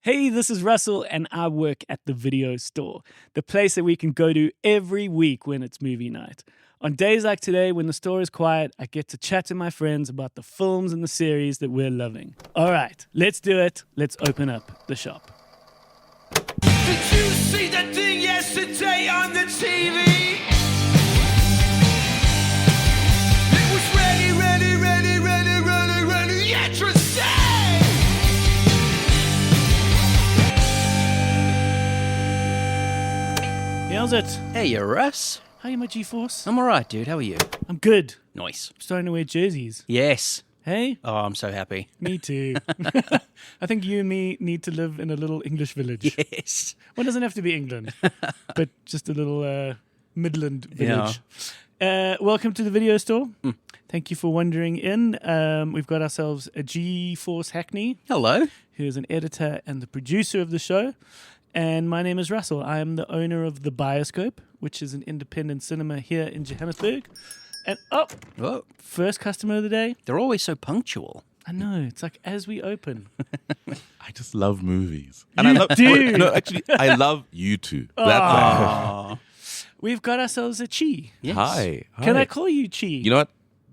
Hey, this is Russell, and I work at the video store, the place that we can go to every week when it's movie night. On days like today, when the store is quiet, I get to chat to my friends about the films and the series that we're loving. All right, let's do it. Let's open up the shop. Did you see that thing yesterday on the TV? It was ready, interesting! How's it? Hey, Russ. How are you, my G-Force? I'm alright, dude. How are you? I'm good. Nice. I'm starting to wear jerseys. Yes. Hey? Oh, I'm so happy. Me too. I think you and me need to live in a little English village. Yes. Well, it doesn't have to be England, but just a little Midland village. Welcome to the video store. Thank you for wandering in. We've got ourselves a G-Force Hackney, Hello. who is an editor and the producer of the show. And my name is Russell. I am the owner of The Bioscope, which is an independent cinema here in Johannesburg. And Oh, first customer of the day. they're always so punctual. I know. It's like as we open. I just love movies. You I love, do? No, actually, I love you two. That's We've got ourselves a Chi. Yes. Hi. Can I call you Chi? You know what?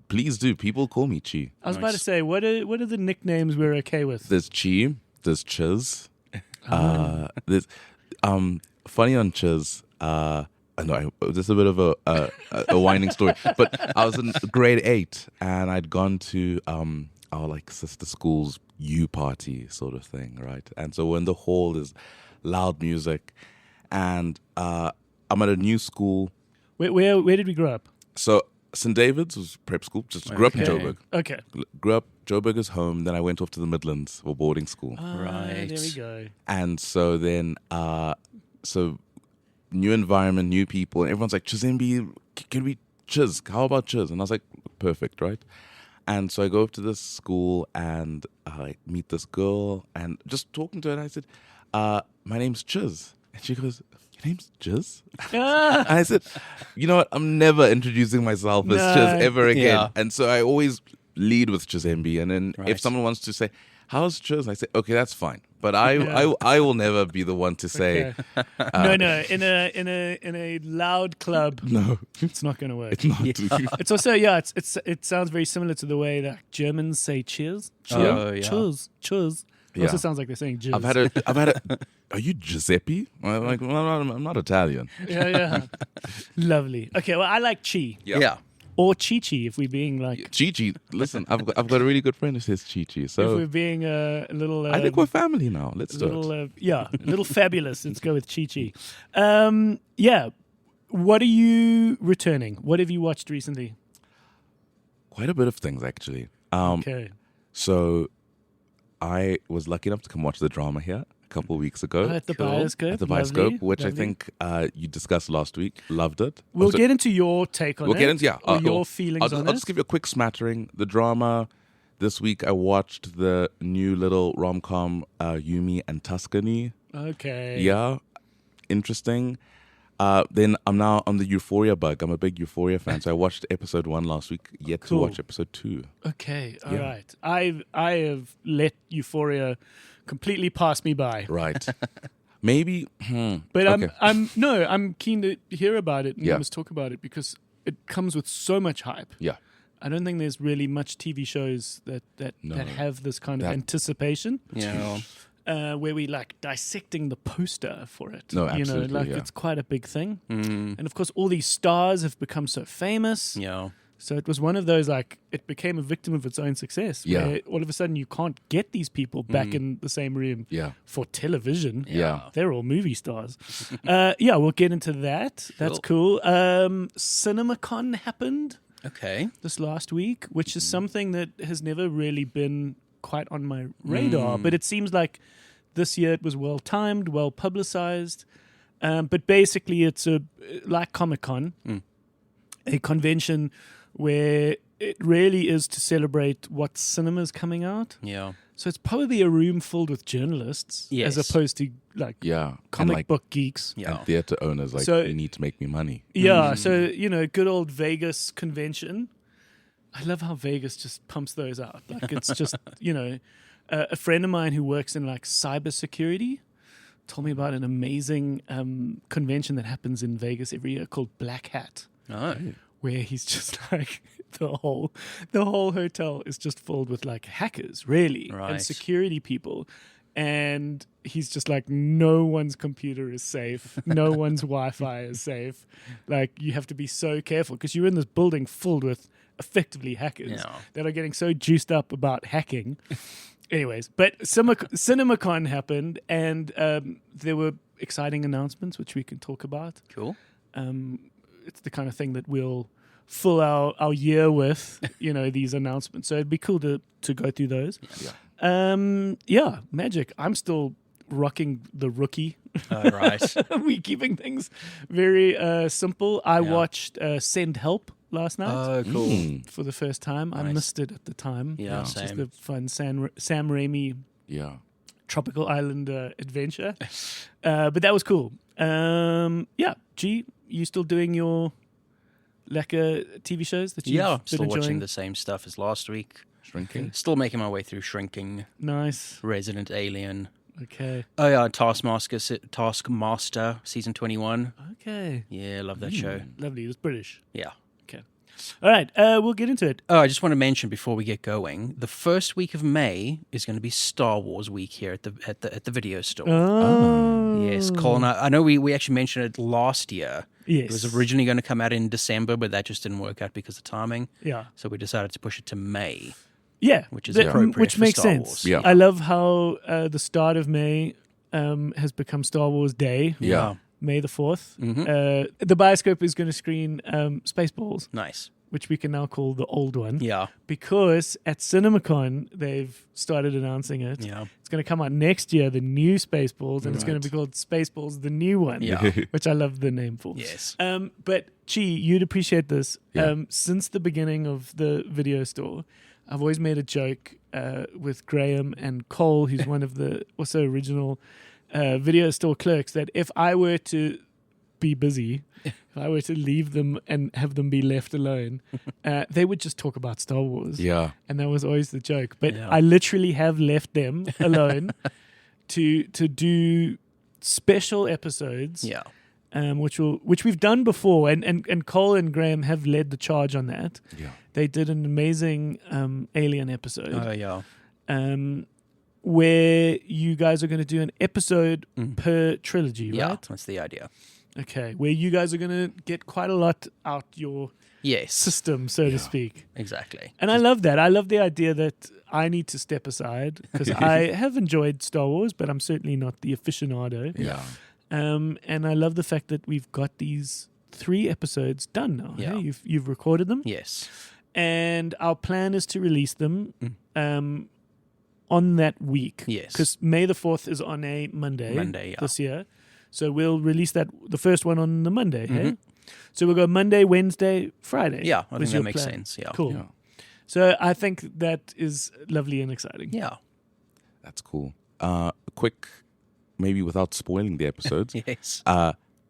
Please do. People call me Chi. I was about to say, what are the nicknames we're okay with? There's Chi. There's Chiz. There's funny on Chiz. I know this is a bit of a winding story, but I was in grade 8 and I'd gone to our like sister school's U party sort of thing, right? And so when the hall is loud music, and I'm at a new school. Where did we grow up? So St. David's was prep school. Just grew up in Joburg. Okay. Grew up Joburg is home. Then I went off to the Midlands for boarding school. Right. There we go. And so then, so new environment, new people, and everyone's like, Chizembi, can we Chiz? How about Chiz? And I was like, perfect, right? And so I go up to this school and I meet this girl and just talking to her, and I said, my name's Chiz. And she goes, your name's Chiz? And I said, you know what? I'm never introducing myself as Chiz ever again. Yeah. And so I always lead with Chizembi. And then Right. if someone wants to say, how's Chiz? I say, okay, that's fine. But I will never be the one to say, Okay. No. In a loud club, no, it's not going to work. it's not. It's also it sounds very similar to the way that Germans say cheers. Oh, yeah. Cheers. It Yeah. also sounds like they're saying jizz. I've had a, are you Giuseppe? I'm like, well, I'm not Italian. Yeah. Lovely. Okay, well, I like Chi. Yeah. Or Chi-Chi, if we're being like... Chi-Chi, listen, I've got a really good friend who says Chi-Chi. If we're So being a little... I think we're family now. Let's do it. a little fabulous. Let's go with Chi-Chi. Yeah. What are you returning? What have you watched recently? Quite a bit of things, actually. Okay. So I was lucky enough to come watch the drama here a couple of weeks ago. At the Cool. Bioscope. At the Lovely, Bioscope, which lovely. I think you discussed last week. Loved it. We'll Also- get into your take on We'll it. get into or your feelings I'll on just it. give you a quick smattering. The drama this week. I watched the new little rom-com Yumi and Tuscany. Okay. Yeah, interesting. Then I'm now on the Euphoria bug. I'm a big Euphoria fan, so I watched episode 1 last week. Yet Cool. to watch episode 2. Okay. All Yeah. right. I have let Euphoria completely pass me by. Right. Maybe. But okay. I'm keen to hear about it and Yeah. let's talk about it because it comes with so much hype. Yeah. I don't think there's really much TV shows that No. have this kind of That- anticipation. Yeah. Where we like dissecting the poster for it. No, You know, absolutely, like yeah. it's quite a big thing. And of course, all these stars have become so famous. Yeah. So it was one of those, like, it became a victim of its own success. Yeah. Where all of a sudden you can't get these people back in the same room Yeah. for television. Yeah. They're all movie stars. We'll get into that. That's cool. CinemaCon happened Okay. this last week, which is something that has never really been quite on my radar. But it seems like this year it was well timed, well publicized. But basically, it's like Comic-Con, a convention where it really is to celebrate what cinema's coming out. Yeah. So it's probably a room filled with journalists Yes. as opposed to like Yeah. comic and like, book geeks. Yeah. And theater owners, like, So- you need to make me money. Yeah, so, good old Vegas convention. I love how Vegas just pumps those out. Like, it's just, a friend of mine who works in like cybersecurity told me about an amazing convention that happens in Vegas every year called Black Hat, where he's just like the whole hotel is just filled with like hackers, really, and security people. And he's just like, no one's computer is safe. No one's Wi-Fi is safe. Like, you have to be so careful because you're in this building filled with effectively hackers that are getting so juiced up about hacking. Anyways, but CinemaCon happened, and there were exciting announcements, which we can talk about. Cool. It's the kind of thing that we'll fill our year with, these announcements. So it'd be cool to go through those. Yeah. Magic. I'm still rocking The Rookie. Oh, right. We keeping things very simple. I watched Send Help last night. Oh, cool. For the first time. I missed it at the time. Yeah, it's just same. a fun Sam Raimi tropical island adventure. But that was cool. G, you still doing your lekker TV shows that you've been still enjoying? watching the same stuff as last week. Shrinking. Still making my way through Shrinking. Nice. Resident Alien. Okay. Oh yeah, Taskmaster season 21. Okay. Yeah, I love that show. Lovely. It was British. Yeah. Okay. All right. We'll get into it. Oh, I just want to mention before we get going, the first week of May is going to be Star Wars week here at the video store. Oh. Yes, Colin. I know we actually mentioned it last year. Yes. It was originally going to come out in December, but that just didn't work out because of timing. Yeah. So we decided to push it to May. Yeah. Which is appropriate which for makes Star sense. Wars. Yeah. I love how the start of May has become Star Wars Day. Yeah. May the 4th. Mm-hmm. The Bioscope is going to screen Spaceballs, Nice. which we can now call the old one. Yeah. Because at CinemaCon, they've started announcing it. Yeah. It's going to come out next year, the new Spaceballs, and it's going to be called Spaceballs, the new one. Yeah. Which I love the name for. Yes. But, Chi, you'd appreciate this. Yeah. Since the beginning of the video store, I've always made a joke with Graeme and Cole, who's one of the also original video store clerks, that if I were to be busy, if I were to leave them and have them be left alone, they would just talk about Star Wars. Yeah. And that was always the joke. But Yeah. I literally have left them alone to do special episodes. Yeah. Which we've done before, and Cole and Graeme have led the charge on that. Yeah. They did an amazing Alien episode. Oh yeah. Where you guys are going to do an episode per trilogy, Yeah. right? That's the idea. Okay, where you guys are going to get quite a lot out your Yes. system, so to speak. Exactly. And I love that. I love the idea that I need to step aside because I have enjoyed Star Wars, but I'm certainly not the aficionado. Yeah. And I love the fact that we've got these 3 episodes done now. Yeah. Hey? You've recorded them, Yes. and our plan is to release them on that week. Yes. Because May the 4th is on a Monday. Monday, yeah. This year, so we'll release the first one on the Monday. Hey, so we'll go Monday, Wednesday, Friday. Yeah, I was think your that makes plan. sense. Yeah. Cool. Yeah. So I think that is lovely and exciting. Yeah. That's cool. Quick, maybe without spoiling the episodes. Yes.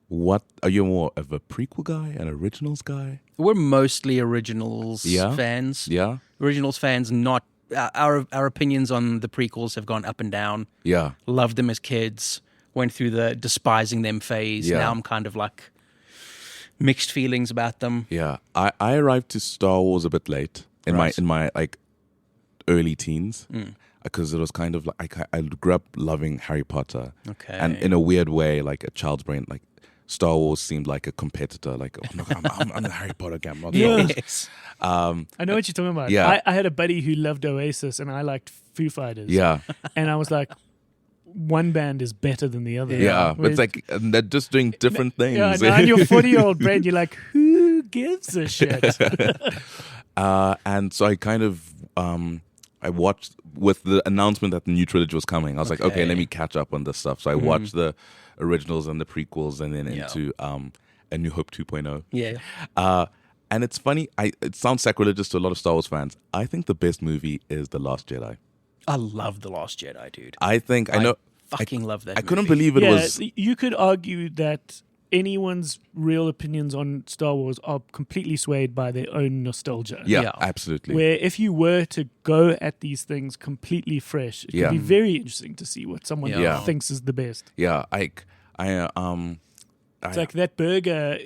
What are you more of a prequel guy, an originals guy? We're mostly originals fans. Yeah. Originals fans, not our opinions on the prequels have gone up and down. Yeah. Loved them as kids, went through the despising them phase. Yeah. Now I'm kind of like mixed feelings about them. Yeah. I arrived to Star Wars a bit late in my like early teens. Because it was kind of like I grew up loving Harry Potter. Okay. And in a weird way, like a child's brain, like Star Wars seemed like a competitor. Like, oh, no, I'm the Harry Potter guy. I'm not Star Wars. Yes. I know what you're talking about. Yeah. I had a buddy who loved Oasis, and I liked Foo Fighters. Yeah. And I was like, one band is better than the other. Yeah. But Whereas- it's like they're just doing different things. Yeah, now in your 40-year-old brain, you're like, who gives a shit? And so I kind of I watched with the announcement that the new trilogy was coming. I was like, okay, let me catch up on this stuff. So I watched the originals and the prequels, and then into A New Hope 2.0. Yeah. And it's funny. It sounds sacrilegious to a lot of Star Wars fans. I think the best movie is The Last Jedi. I love The Last Jedi, dude. I know. Fucking love that I couldn't movie. believe it was. You could argue that anyone's real opinions on Star Wars are completely swayed by their own nostalgia. Yeah, Yeah. absolutely. Where if you were to go at these things completely fresh, it Yeah. could be very interesting to see what someone Yeah. thinks is the best. Yeah, It's like that burger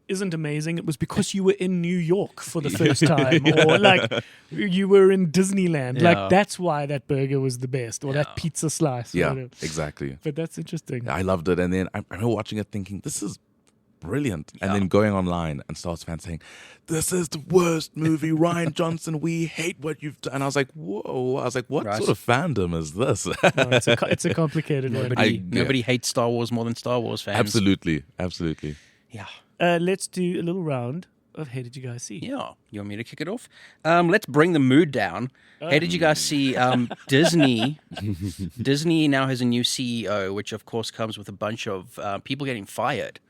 isn't amazing. It was because you were in New York for the first time, or like you were in Disneyland. Yeah. Like that's why that burger was the best, or that pizza slice. Or yeah, whatever. exactly. But that's interesting. I loved it, and then I remember watching it thinking, "This is brilliant," and Yeah. then going online and Star Wars fans saying, "This is the worst movie, Ryan Johnson. We hate what you've done." And I was like, "Whoa!" I was like, "What Right. sort of fandom is this?" No, it's a complicated one. Nobody hates Star Wars more than Star Wars fans. Absolutely, absolutely. Yeah. Let's do a little round of Hey Did You Guys See? Yeah. You want me to kick it off? Let's bring the mood down. Hey, did you guys see Disney? Disney now has a new CEO, which of course comes with a bunch of people getting fired,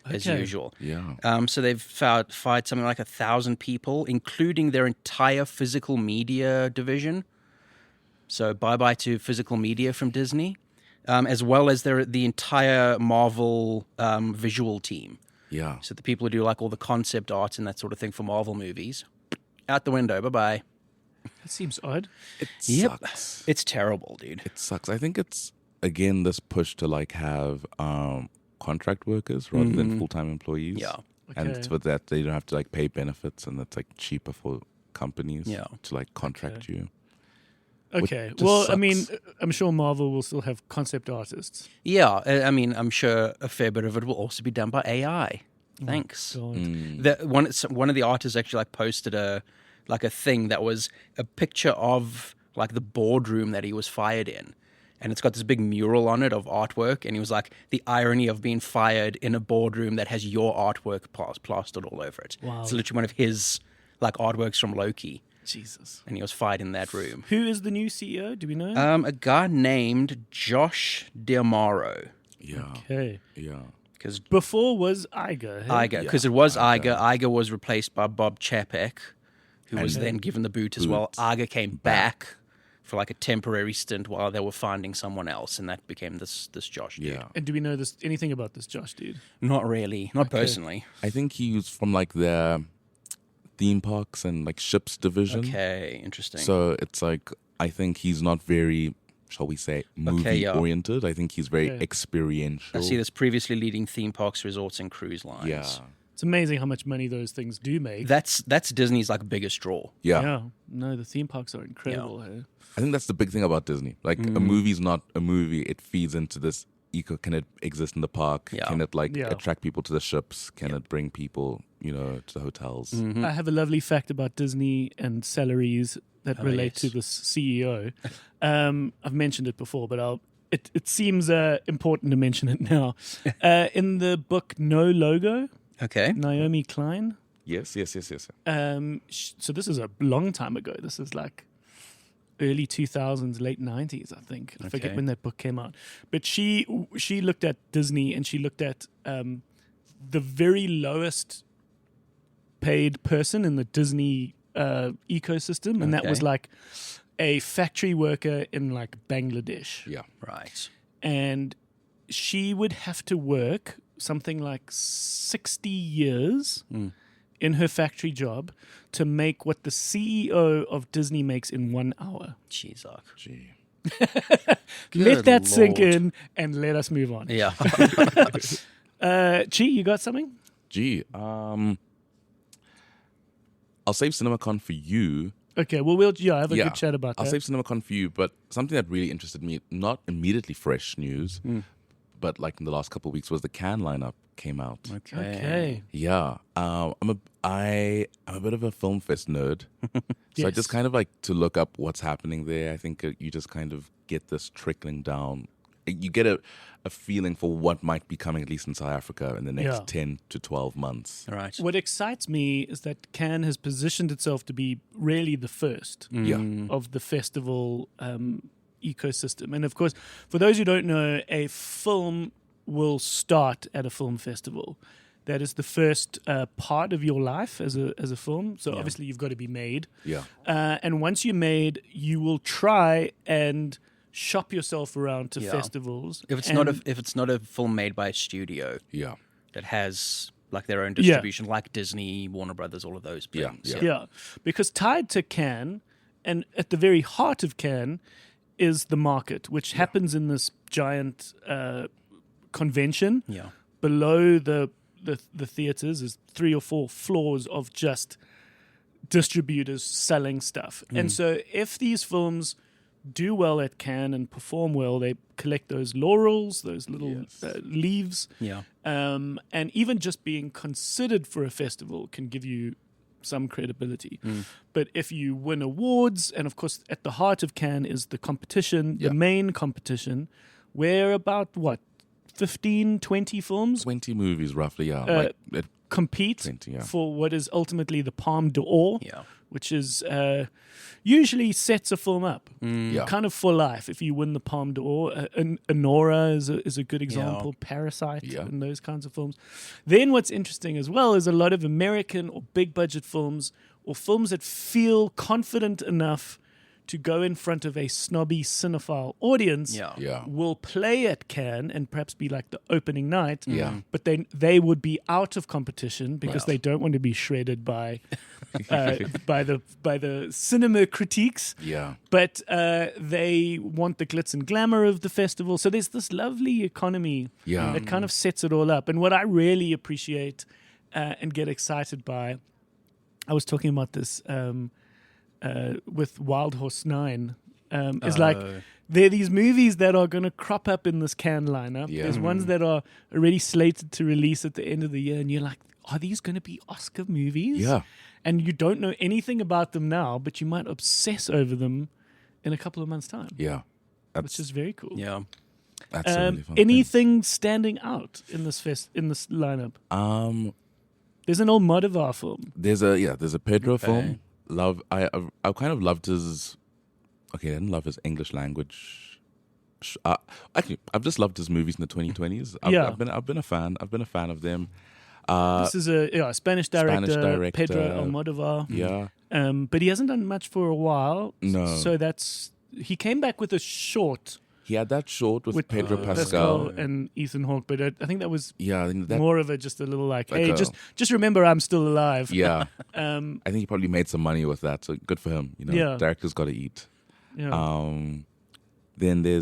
as Okay. usual. Yeah. So they've fired something like 1,000 people, including their entire physical media division. So bye-bye to physical media from Disney, as well as the entire Marvel visual team. Yeah. So the people who do like all the concept art and that sort of thing for Marvel movies, out the window. Bye-bye. That seems odd. It Yep. sucks. It's terrible, dude. It sucks. I think it's again this push to like have contract workers rather than full-time employees. Yeah. And Okay. for that they don't have to like pay benefits, and it's like cheaper for companies Yeah. to like contract you. Okay. just Well, I sucks. mean, I'm sure Marvel will still have concept artists. Yeah, I mean, I'm sure a fair bit of it will also be done by AI. Thanks. God. One of the artists actually like posted a thing that was a picture of like the boardroom that he was fired in. And it's got this big mural on it of artwork. And he was like, the irony of being fired in a boardroom that has your artwork plastered all over it. Wow. It's literally one of his like artworks from Loki. Jesus. And he was fired in that room. Who is the new CEO? Do we know? A guy named Josh D'Amaro. Yeah. Okay. Yeah. Because Before was Iger. Hey? Iger, because it was Iger. Iger was replaced by Bob Chapek, who was then given the boot as well. Iger came back for like a temporary stint while they were finding someone else, and that became this Josh dude. Yeah. And do we know anything about this Josh dude? Not really, not personally. I think he's from like their theme parks and like ships division. Okay, interesting. So it's like I think he's not very, shall we say, movie yeah. oriented. I think he's very Okay. experiential. I see this previously leading theme parks, resorts, and cruise lines. Yeah. It's amazing how much money those things do make. That's Disney's like biggest draw. Yeah. No, the theme parks are incredible. Hey? I think that's the big thing about Disney. Like a movie's not a movie. It feeds into this can it exist in the park? Yeah. Can it like Yeah. attract people to the ships? Can it bring people, to the hotels? I have a lovely fact about Disney and salaries that relate yes. to this CEO. I've mentioned it before, but it seems important to mention it now. In the book No Logo, Okay. Naomi Klein. Yes. So this is a long time ago. This is like early 2000s, late 90s, I think. I forget Okay. when that book came out. But she looked at Disney and she looked at the very lowest paid person in the Disney ecosystem, and that was Okay. like a factory worker in like Bangladesh. Yeah. Right. And she would have to work something like 60 years in her factory job to make what the CEO of Disney makes in 1 hour. Jeez, Ark. Gee. Let that sink Lord. in and let us move on. Yeah. Chi, you got something? Gee. I'll save CinemaCon for you. Okay, well, we'll have a good chat about I'll that. save CinemaCon for you, but something that really interested me, not immediately fresh news, but like in the last couple of weeks, was the Cannes lineup came out. Okay. Yeah, I'm a bit of a film fest nerd, so I Yes. just kind of like to look up what's happening there. I think you just kind of get this trickling down. You get a feeling for what might be coming, at least in South Africa, in the next Yeah. 10 to 12 months. Right. What excites me is that Cannes has positioned itself to be really the first Yeah, of the festival ecosystem. And of course, for those who don't know, a film will start at a film festival. That is the first part of your life as a film. So obviously you've got to be made. yeah, And once you're made, you will try and shop yourself around to Yeah. festivals. If it's And- not a film made by a studio. yeah. that has like their own distribution, like Disney, Warner Brothers, all of those things. Yeah, because tied to Cannes, and at the very heart of Cannes, is the market, which happens in this giant convention. Yeah. Below the theaters is 3 or 4 floors of just distributors selling stuff. And so if these films do well at Cannes and perform well, they collect those laurels, those little leaves. Yeah. And even just being considered for a festival can give you some credibility. But if you win awards, and of course at the heart of Cannes is the competition, the main competition, where about 15, 20 films 20 movies roughly, compete 20, for what is ultimately the Palme d'Or, Yeah. which is usually sets a film up Yeah. kind of for life. If you win the Palme d'Or, Anora is a good example, Parasite, and those kinds of films. Then what's interesting as well is a lot of American or big budget films, or films that feel confident enough to go in front of a snobby cinephile audience, Yeah. will play at Cannes and perhaps be like the opening night. Yeah. But they would be out of competition because they don't want to be shredded by by the cinema critiques. Yeah. But they want the glitz and glamour of the festival. So there's this lovely economy that kind of sets it all up. And what I really appreciate and get excited by, I was talking about this with Wild Horse 9, is like there are these movies that are going to crop up in this Cannes lineup. Yeah. There's ones that are already slated to release at the end of the year, and you're like, are these going to be Oscar movies? Yeah. And you don't know anything about them now, but you might obsess over them in a couple of months' time. Yeah. Which is very cool. Yeah. That's a really fun thing. Anything standing out in this lineup? There's an old Almodovar film. There's a Pedro film. I kind of loved his. Okay, I didn't love his English language. Actually, I've just loved his movies in the 2020s. I've been a fan. I've been a fan of them. This is a Spanish director, Pedro Almodovar. Yeah. But he hasn't done much for a while. No. So he came back with a short He had that short with Pedro Pascal. and Ethan Hawke, but I think that was Yeah, I think that. more of just a little like Like hey, just remember I'm still alive. Yeah. I think he probably made some money with that, so good for him. Director's got to eat. Yeah. Then there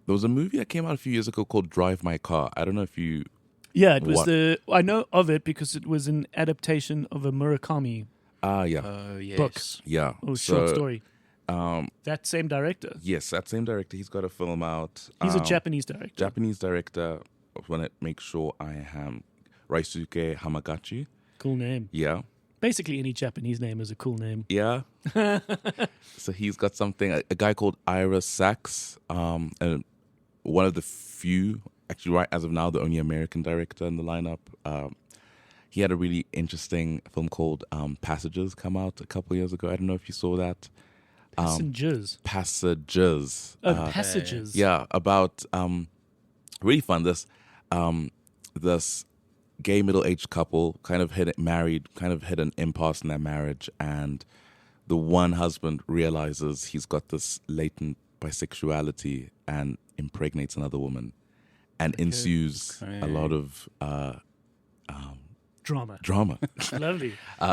was a movie that came out a few years ago called Drive My Car. I don't know if you. Yeah, it was I know of it because it was an adaptation of a Murakami Yes. book Yeah. or short story. That same director. Yes, that same director. He's got a film out. He's a Japanese director. Japanese director. I want to make sure I am Raisuke Hamagachi. Cool name. Yeah. Basically, any Japanese name is a cool name. Yeah. So he's got something, a guy called Ira Sachs, and one of the few, actually right as of now, the only American director in the lineup. He had a really interesting film called Passages come out a couple years ago. I don't know if you saw that. Passengers. Passages. Passages. Yeah, about really fun. This gay middle-aged couple kind of hit an impasse in their marriage, and the one husband realizes he's got this latent bisexuality and impregnates another woman, and ensues a lot of Drama. Lovely.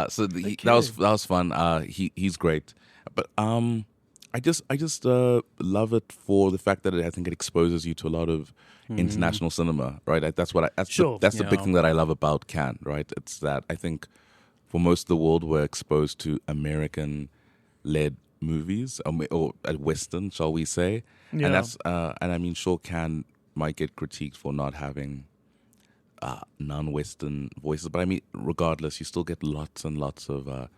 So that was fun. He's great, but I just love it for the fact that I think it exposes you to a lot of international cinema, right? That's the big thing that I love about Cannes, right? It's that I think for most of the world we're exposed to American-led movies, or Western, shall we say? Yeah. And that's and I mean, sure, Cannes might get critiqued for not having non-Western voices, but I mean, regardless, you still get lots and lots of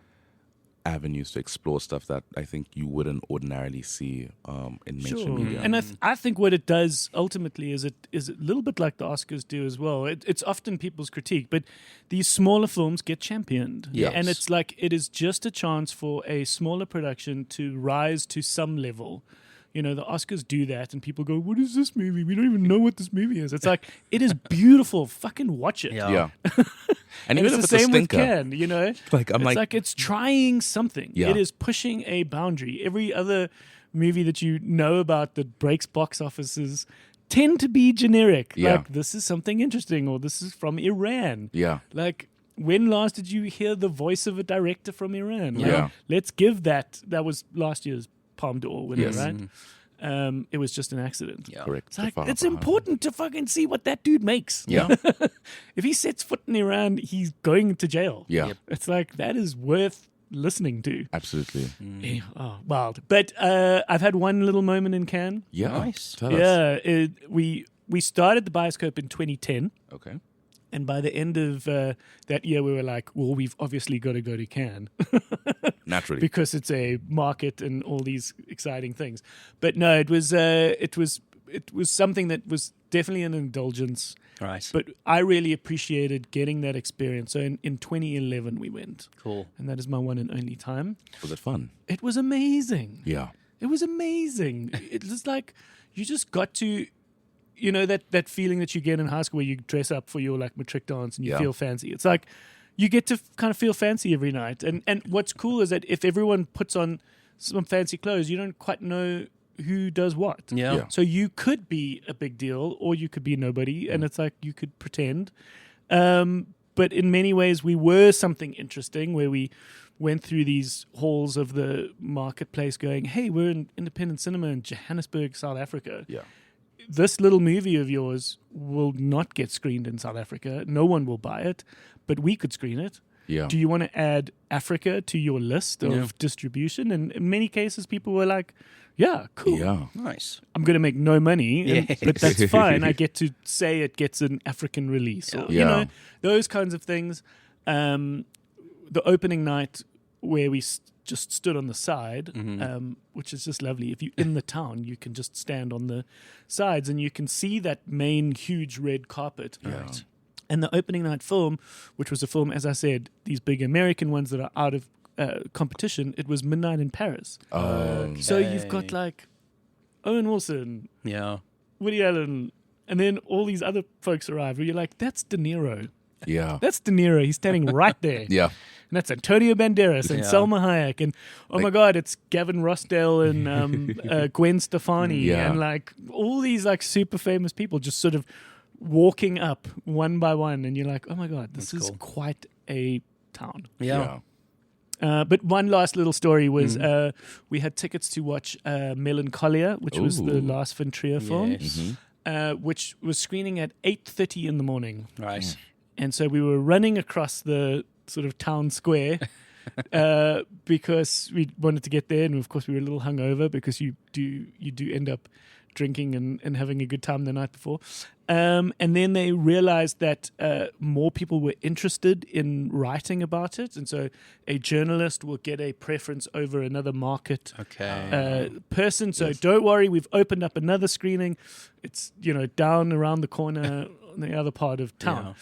avenues to explore stuff that I think you wouldn't ordinarily see in mainstream media. And I think what it does ultimately is a little bit like the Oscars do as well. It's often people's critique, but these smaller films get championed. Yes. And it's like it is just a chance for a smaller production to rise to some level. You know, the Oscars do that, and people go, "What is this movie? We don't even know what this movie is." It's like, it is beautiful. Fucking watch it. Yeah. And even it's if the it's a same with stinker, Cannes, you know? It's trying something. Yeah. It is pushing a boundary. Every other movie that you know about that breaks box offices tend to be generic. Yeah. Like, this is something interesting, or this is from Iran. Yeah. Like, when last did you hear the voice of a director from Iran? Like, Yeah. let's give that. That was last year's Palme d'Or winner, Yes. right? It was just an accident. Yeah. Correct. It's like, Far it's behind. important to fucking see what that dude makes. Yeah. If he sets foot in Iran, he's going to jail. Yeah. Yep. It's like, that is worth listening to. Absolutely. Yeah, oh, wild. But I've had one little moment in Cannes. Yeah. Nice. Tell us. Yeah, we started the Bioscope in 2010. Okay. And by the end of that year, we were like, well, we've obviously got to go to Cannes Naturally. because it's a market and all these exciting things. But no, it was something that was definitely an indulgence. Right. But I really appreciated getting that experience. So in 2011, we went. Cool. And that is my one and only time. Was it fun? It was amazing. Yeah. It was amazing. It was like you just got to, you know, that feeling that you get in high school where you dress up for your like matric dance and you Yeah. feel fancy. It's like you get to kind of feel fancy every night. And what's cool is that if everyone puts on some fancy clothes, you don't quite know who does what. Yeah. Yeah. So you could be a big deal or you could be nobody, and it's like you could pretend. But in many ways, we were something interesting where we went through these halls of the marketplace going, hey, we're in independent cinema in Johannesburg, South Africa. Yeah. This little movie of yours will not get screened in South Africa. No one will buy it, but we could screen it. Yeah. Do you want to add Africa to your list of Yeah. distribution? And in many cases, people were like, yeah, cool. Yeah. Nice. I'm going to make no money, and- Yes. but that's fine. I get to say it gets an African release. Or, you Yeah. know, those kinds of things. The opening night where we just stood on the side, which is just lovely. If you're in the town, you can just stand on the sides and you can see that main huge red carpet. Right. And the opening night film, which was a film, as I said, these big American ones that are out of competition, it was Midnight in Paris. So you've got Okay. like Owen Wilson, Yeah. Woody Allen, and then all these other folks arrive where you're like, that's De Niro. Yeah. That's De Niro. He's standing right there. Yeah. And that's Antonio Banderas and Yeah. Selma Hayek. And oh my God, it's Gavin Rossdale and Gwen Stefani. Yeah. And like all these like super famous people just sort of walking up one by one. And you're like, oh my God, this That's is cool. quite a town. Yeah. But one last little story was we had tickets to watch Melancholia, which was the Ooh. Lars von Trier film, Yes. which was screening at 8:30 in the morning. Right. And so we were running across the sort of town square because we wanted to get there. And of course, we were a little hungover because you do end up drinking and having a good time the night before. And then they realized that more people were interested in writing about it. And so a journalist will get a preference over another market Okay. person. So don't worry, we've opened up another screening. It's, you know, down around the corner on the other part of town. Yeah.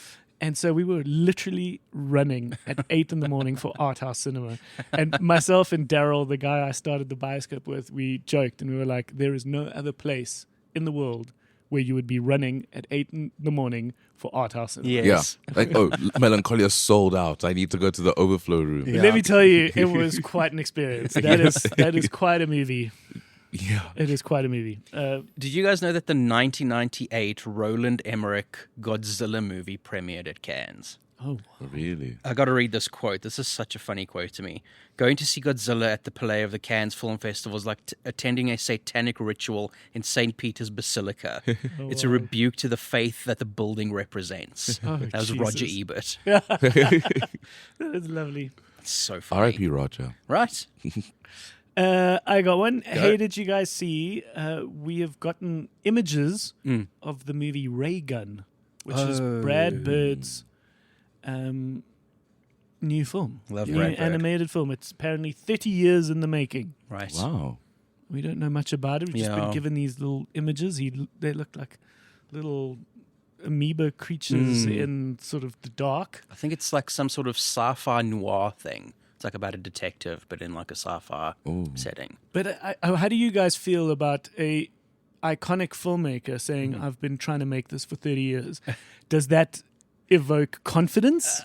And so we were literally running at 8 in the morning for art house cinema. And myself and Daryl, the guy I started the Bioscope with, we joked and we were like, there is no other place in the world where you would be running at 8 in the morning for art house cinema. Yes. Yeah. Like, oh, Melancholia sold out. I need to go to the overflow room. Yeah. Let me tell you, it was quite an experience. That is quite a movie. Yeah. It is quite a movie. Did you guys know that the 1998 Roland Emmerich Godzilla movie premiered at Cannes? Oh, Really? I got to read this quote. This is such a funny quote to me. Going to see Godzilla at the Palais of the Cannes Film Festival is like attending a satanic ritual in St. Peter's Basilica. It's a rebuke to the faith that the building represents. Oh, That was Jesus. Roger Ebert. that is lovely. It's so funny. R.I.P. Roger. Right. I got one. Hey, did you guys see? We have gotten images of the movie Ray Gun, which is Brad Bird's new film. Love new Brad Bird. animated film. It's apparently 30 years in the making. Right. Wow. We don't know much about it. We've just been Yeah. given these little images. They look like little amoeba creatures in sort of the dark. I think it's like some sort of sci-fi noir thing. It's like about a detective, but in like a sci-fi setting. But how do you guys feel about a iconic filmmaker saying, I've been trying to make this for 30 years? Does that evoke confidence?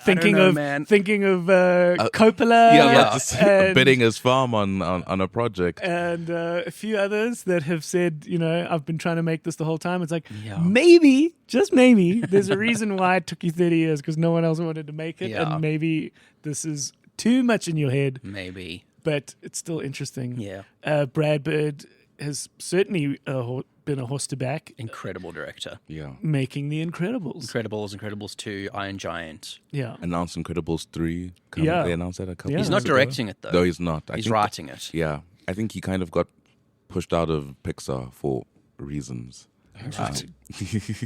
thinking know, of man. Coppola, Yeah, just and, bidding his farm on a project. and a few others that have said, I've been trying to make this the whole time. It's like, Yeah. maybe, just maybe, there's a reason why it took you 30 years because no one else wanted to make it. Yeah. And maybe this is too much in your head, Maybe. but it's still interesting. Yeah. Brad Bird has certainly been a horse to back Incredible director. Yeah. making The Incredibles. Incredibles 2, Iron Giant. Yeah. Announced Incredibles 3. Yeah. They announced that a couple Yeah. He's months not ago. directing it, though. No, he's not. He's writing it. Yeah. I think he kind of got pushed out of Pixar for reasons. What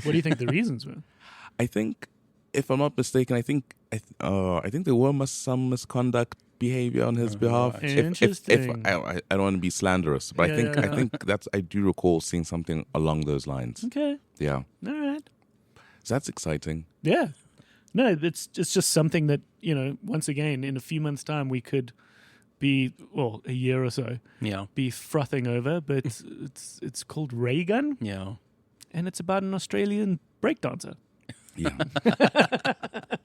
do you think the reasons were? I think, if I'm not mistaken, I think there were some misconduct behavior on his behalf. Interesting. I don't want to be slanderous, but I think I do recall seeing something along those lines. Okay. Yeah, All right. so that's exciting. Yeah. No, it's just something that, once again, in a few months' time, we could be, a year or so, Yeah. be frothing over. But it's called Ray Gun, Yeah. and it's about an Australian breakdancer. Yeah,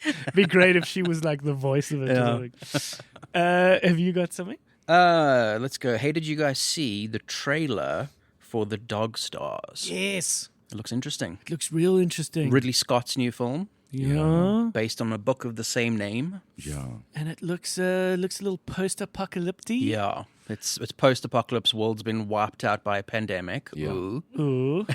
It'd be great if she was like the voice of it. Yeah. Or something. Have you got something? Let's go. Hey, did you guys see the trailer for The Dog Stars? Yes. It looks interesting. It looks real interesting. Ridley Scott's new film, Yeah. based on a book of the same name. yeah. And it looks a little post-apocalyptic. Yeah. It's post-apocalypse. World's been wiped out by a pandemic. Yeah. Ooh. Ooh.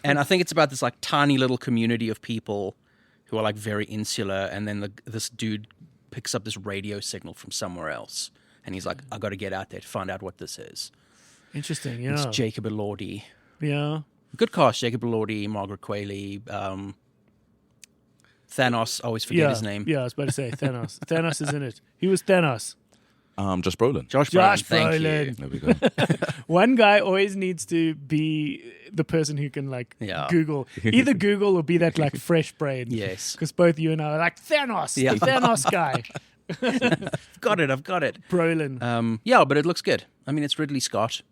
And I think it's about this like tiny little community of people who are like very insular, and then this dude picks up this radio signal from somewhere else, and he's like, "I got to get out there to find out what this is." Interesting. Yeah. It's Jacob Elordi. Yeah. Good cast: Jacob Elordi, Margaret Qualley, Thanos. I always forget his name. Yeah, I was about to say Thanos. Thanos is in it. He was Thanos. Josh Brolin. Josh Josh Brolin. Thank Brolin. you. There we go. One guy always needs to be the person who can Yeah. Google, either Google or be that like fresh brain. Yes. Because both you and I are like Thanos, Yeah. the Thanos guy, I've got it. Brolin. Yeah, but it looks good. I mean, it's Ridley Scott.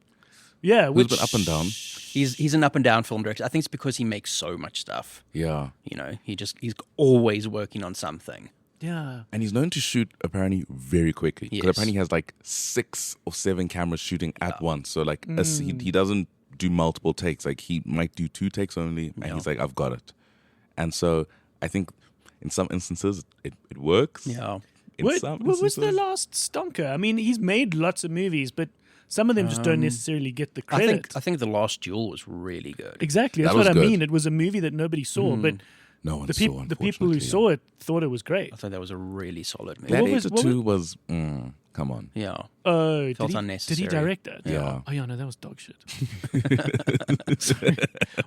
Yeah, Who's which been up and down? He's an up and down film director. I think it's because he makes so much stuff. Yeah, He's always working on something. Yeah, and he's known to shoot apparently very quickly. Because Yes. apparently he has like 6 or 7 cameras shooting at once. So like he doesn't do multiple takes. Like he might do 2 takes only, and he's like, I've got it. And so I think in some instances it works. Yeah. In what some was the instances- last stonker? I mean, he's made lots of movies, but some of them just don't necessarily get the credit. I think The Last Duel was really good. Exactly, that's That what I was good. mean. It was a movie that nobody saw, but No one the saw. the people who unfortunately, saw it thought it was great. I thought that was a really solid movie. yeah. What Gladiator was- 2 was come on. Yeah. Oh, Felt did he unnecessary. direct that? Yeah. Oh yeah, no, that was dog shit.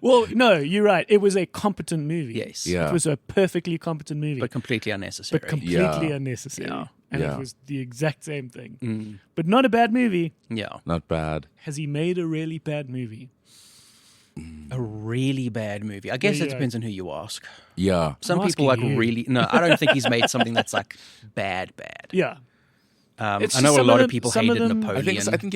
Well, no, you're right. It was a competent movie. Yes. Yeah. It was a perfectly competent movie, But completely unnecessary. but completely Yeah. unnecessary. Yeah. And Yeah. it was the exact same thing. But not a bad movie. yeah. Not bad. Has he made a really bad movie? A really bad movie. I guess Yeah, it yeah. depends on who you ask. Yeah. Some I'm people like asking you. really. No, I don't think he's made something that's like bad. Yeah. It's I know just a some lot of of them- people some of hated them- Napoleon.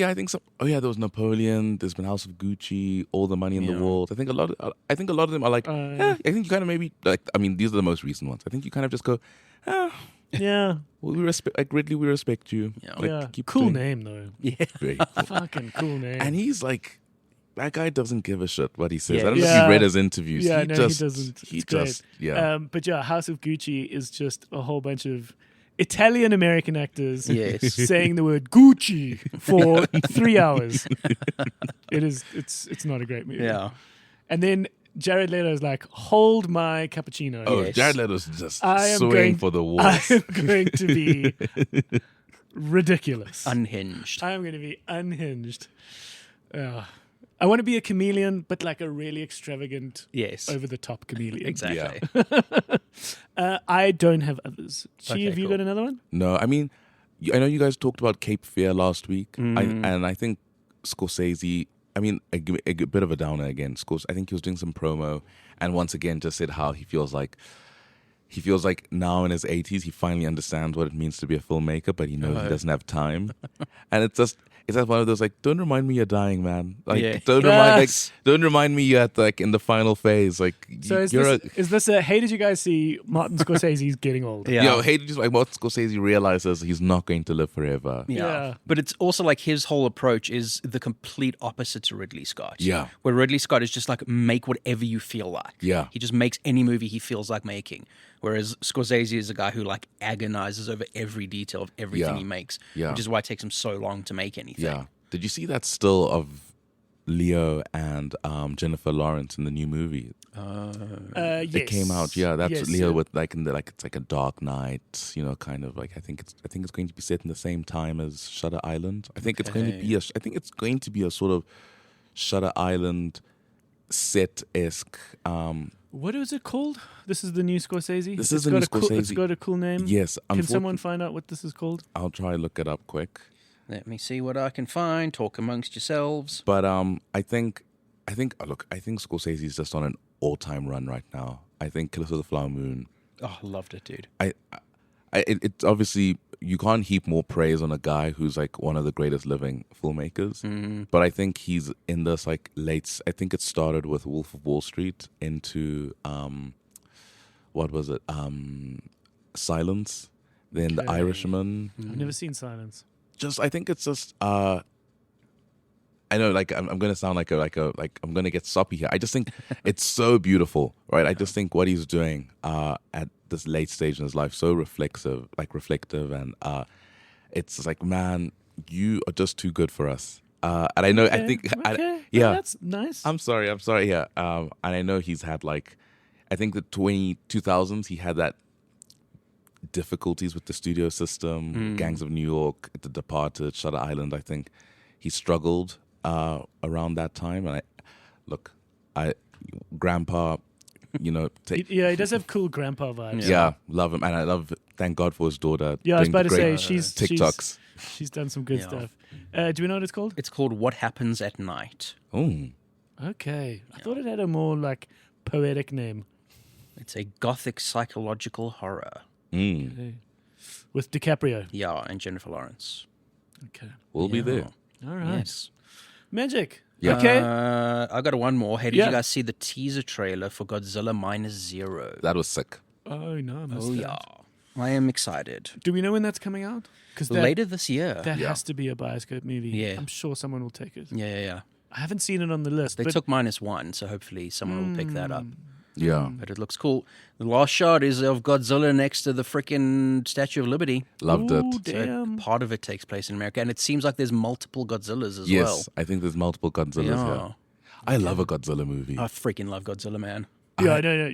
I think so. Oh yeah, there was Napoleon. There's been House of Gucci. All the Money in the Yeah. World. I think a lot of them are like. I think you kind of maybe like. I mean, these are the most recent ones. I think you kind of just go. Yeah. Well, we respect. Like Ridley, we respect you. Yeah. Like, Yeah. keep Cool doing- name though. Very cool. Fucking cool name. And he's like, that guy doesn't give a shit what he says. I don't know Yeah. if you read his interviews. Yeah, he no, just, he doesn't. He It's just, great. yeah. But yeah, House of Gucci is just a whole bunch of Italian American actors Yes. saying the word Gucci for 3 hours. It's not a great movie. Yeah. And then Jared Leto is like, hold my cappuccino. Oh, yes. Jared Leto's just I am swaying going- for the I walls. am going to be ridiculous. Unhinged. I am going to be unhinged. I want to be a chameleon, but like a really extravagant, Yes. over the top chameleon. Exactly. I don't have others. Chi, Okay, have you cool. got another one? No, I mean, I know you guys talked about Cape Fear last week, Mm. and I think Scorsese. I mean, a bit of a downer again. I think he was doing some promo, and once again just said how he feels like now in his 80s he finally understands what it means to be a filmmaker, but he knows he doesn't have time, and Is that one of those like, don't remind me you're dying, man? Like, Yeah. don't remind me you're at like in the final phase. Like, So is this a hey, did you guys see Martin Scorsese's getting old? Yeah. Yo, hey, just like Martin Scorsese realizes he's not going to live forever. Yeah. But it's also like his whole approach is the complete opposite to Ridley Scott. Yeah. Where Ridley Scott is just like, make whatever you feel like. Yeah. He just makes any movie he feels like making. Whereas Scorsese is a guy who like agonizes over every detail of everything Yeah. he makes. Yeah. Which is why it takes him so long to make anything. Yeah. Did you see that still of Leo and Jennifer Lawrence in the new movie? Yes. It came out. Yeah, that's Yes, Leo yeah. with like it's like a Dark Knight, kind of like I think it's going to be set in the same time as Shutter Island. I think it's going to be a sort of Shutter Island set-esque. What is it called? This is the new Scorsese? This is the new Scorsese. It's got a cool name? Yes. Can someone find out what this is called? I'll try and look it up quick. Let me see what I can find. Talk amongst yourselves. But I think Scorsese is just on an all-time run right now. I think Killers of the Flower Moon. Oh, loved it, dude. It's obviously you can't heap more praise on a guy who's like one of the greatest living filmmakers. But I think he's in this like late. I think it started with Wolf of Wall Street into what was it? Silence. Then The Irishman. I've never seen Silence. I think it's just. I know, like I'm gonna sound like I'm gonna get soppy here. I just think it's so beautiful, right? I just think what he's doing at this late stage in his life, so reflective, and it's just like, man, you are just too good for us. And I know, I think, yeah, that's nice. I'm sorry, yeah. And I know he's had like, I think the 2000s he had that difficulties with the studio system, Gangs of New York, The Departed, Shutter Island. I think he struggled around that time, and grandpa, he does have cool grandpa vibes. yeah, love him, and thank God for his daughter. Yeah, I was about to say doing she's TikToks. She's done some good stuff. Do we know what it's called? It's called What Happens at Night. Oh, Okay, I thought it had a more like poetic name. It's a gothic psychological horror. Okay. With DiCaprio. Yeah, and Jennifer Lawrence. Okay. we'll be there. All right. Yes. Magic. Yeah. Okay. I got one more. Hey, did Yeah. you guys see the teaser trailer for Godzilla -0? That was sick. Oh no, I missed Oh, that. yeah. I am excited. Do we know when that's coming out? Because Later this year. that has to be a Bioscope movie. Yeah. I'm sure someone will take it. Yeah. I haven't seen it on the list. They but took -1, so hopefully someone will pick that up. Yeah, But it looks cool. The last shot is of Godzilla next to the freaking Statue of Liberty. loved Ooh, it. damn. So part of it takes place in America, and it seems like there's multiple Godzillas as Yes, well. I think there's multiple Godzillas Yeah. here. I love a Godzilla movie. I freaking love Godzilla, man. Yeah, I know.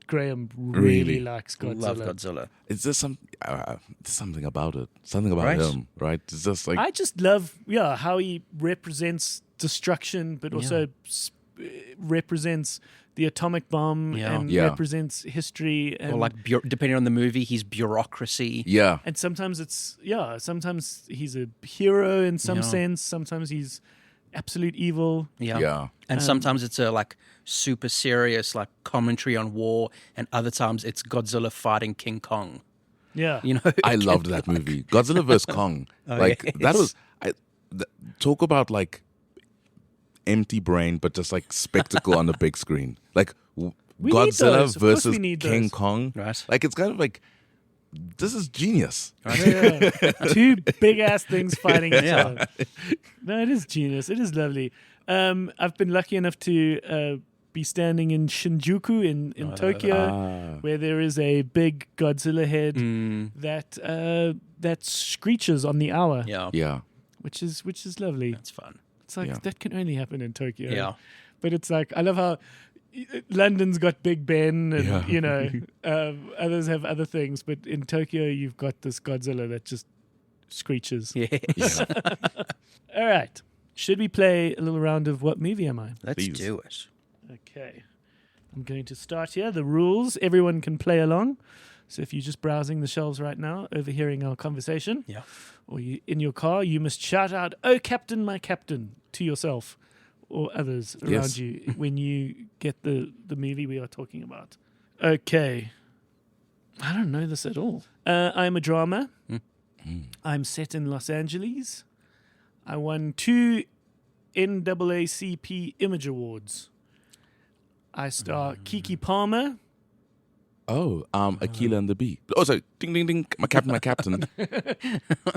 Graham really likes Godzilla. Love Godzilla. It's just there's something about it. Something about Right? him, right? It's just like I just love, how he represents destruction, but also represents the atomic bomb and Yeah. represents history. And, Or like, depending on the movie, he's bureaucracy. yeah, and sometimes sometimes he's a hero in some Yeah. sense. Sometimes he's absolute evil. yeah. And sometimes it's a like super serious like commentary on war, and other times it's Godzilla fighting King Kong. Yeah. You know, I loved that movie, Godzilla vs Kong. Like yes. that was talk about like empty brain, but just like spectacle on the big screen. Like We need Godzilla those. Of course versus we need King those. Kong. Right. Like it's kind of like this is genius. Yeah. Two big ass things fighting each Yeah. other. No, it is genius. It is lovely. I've been lucky enough to be standing in Shinjuku in Tokyo, where there is a big Godzilla head that screeches on the hour, Yeah, Yeah, which is lovely. that's fun. It's like Yeah. that can only happen in Tokyo. Yeah. But it's like I love how London's got Big Ben, and Yeah. others have other things, but in Tokyo you've got this Godzilla that just screeches. Yes. All right, should we play a little round of What Movie Am I? Let's Please. do it. Okay, I'm going to start here. The rules: everyone can play along. So if you're just browsing the shelves right now, overhearing our conversation, Yeah. or you in your car, you must shout out, "Oh, Captain, my Captain," to yourself or others around Yes. you when you get the movie we are talking about. Okay. I don't know this at all. I'm a drama. I'm set in Los Angeles. I won 2 NAACP Image Awards. I star Keke Palmer. Oh, Aquila and the Bee. Oh, sorry. Ding, ding, ding. My captain.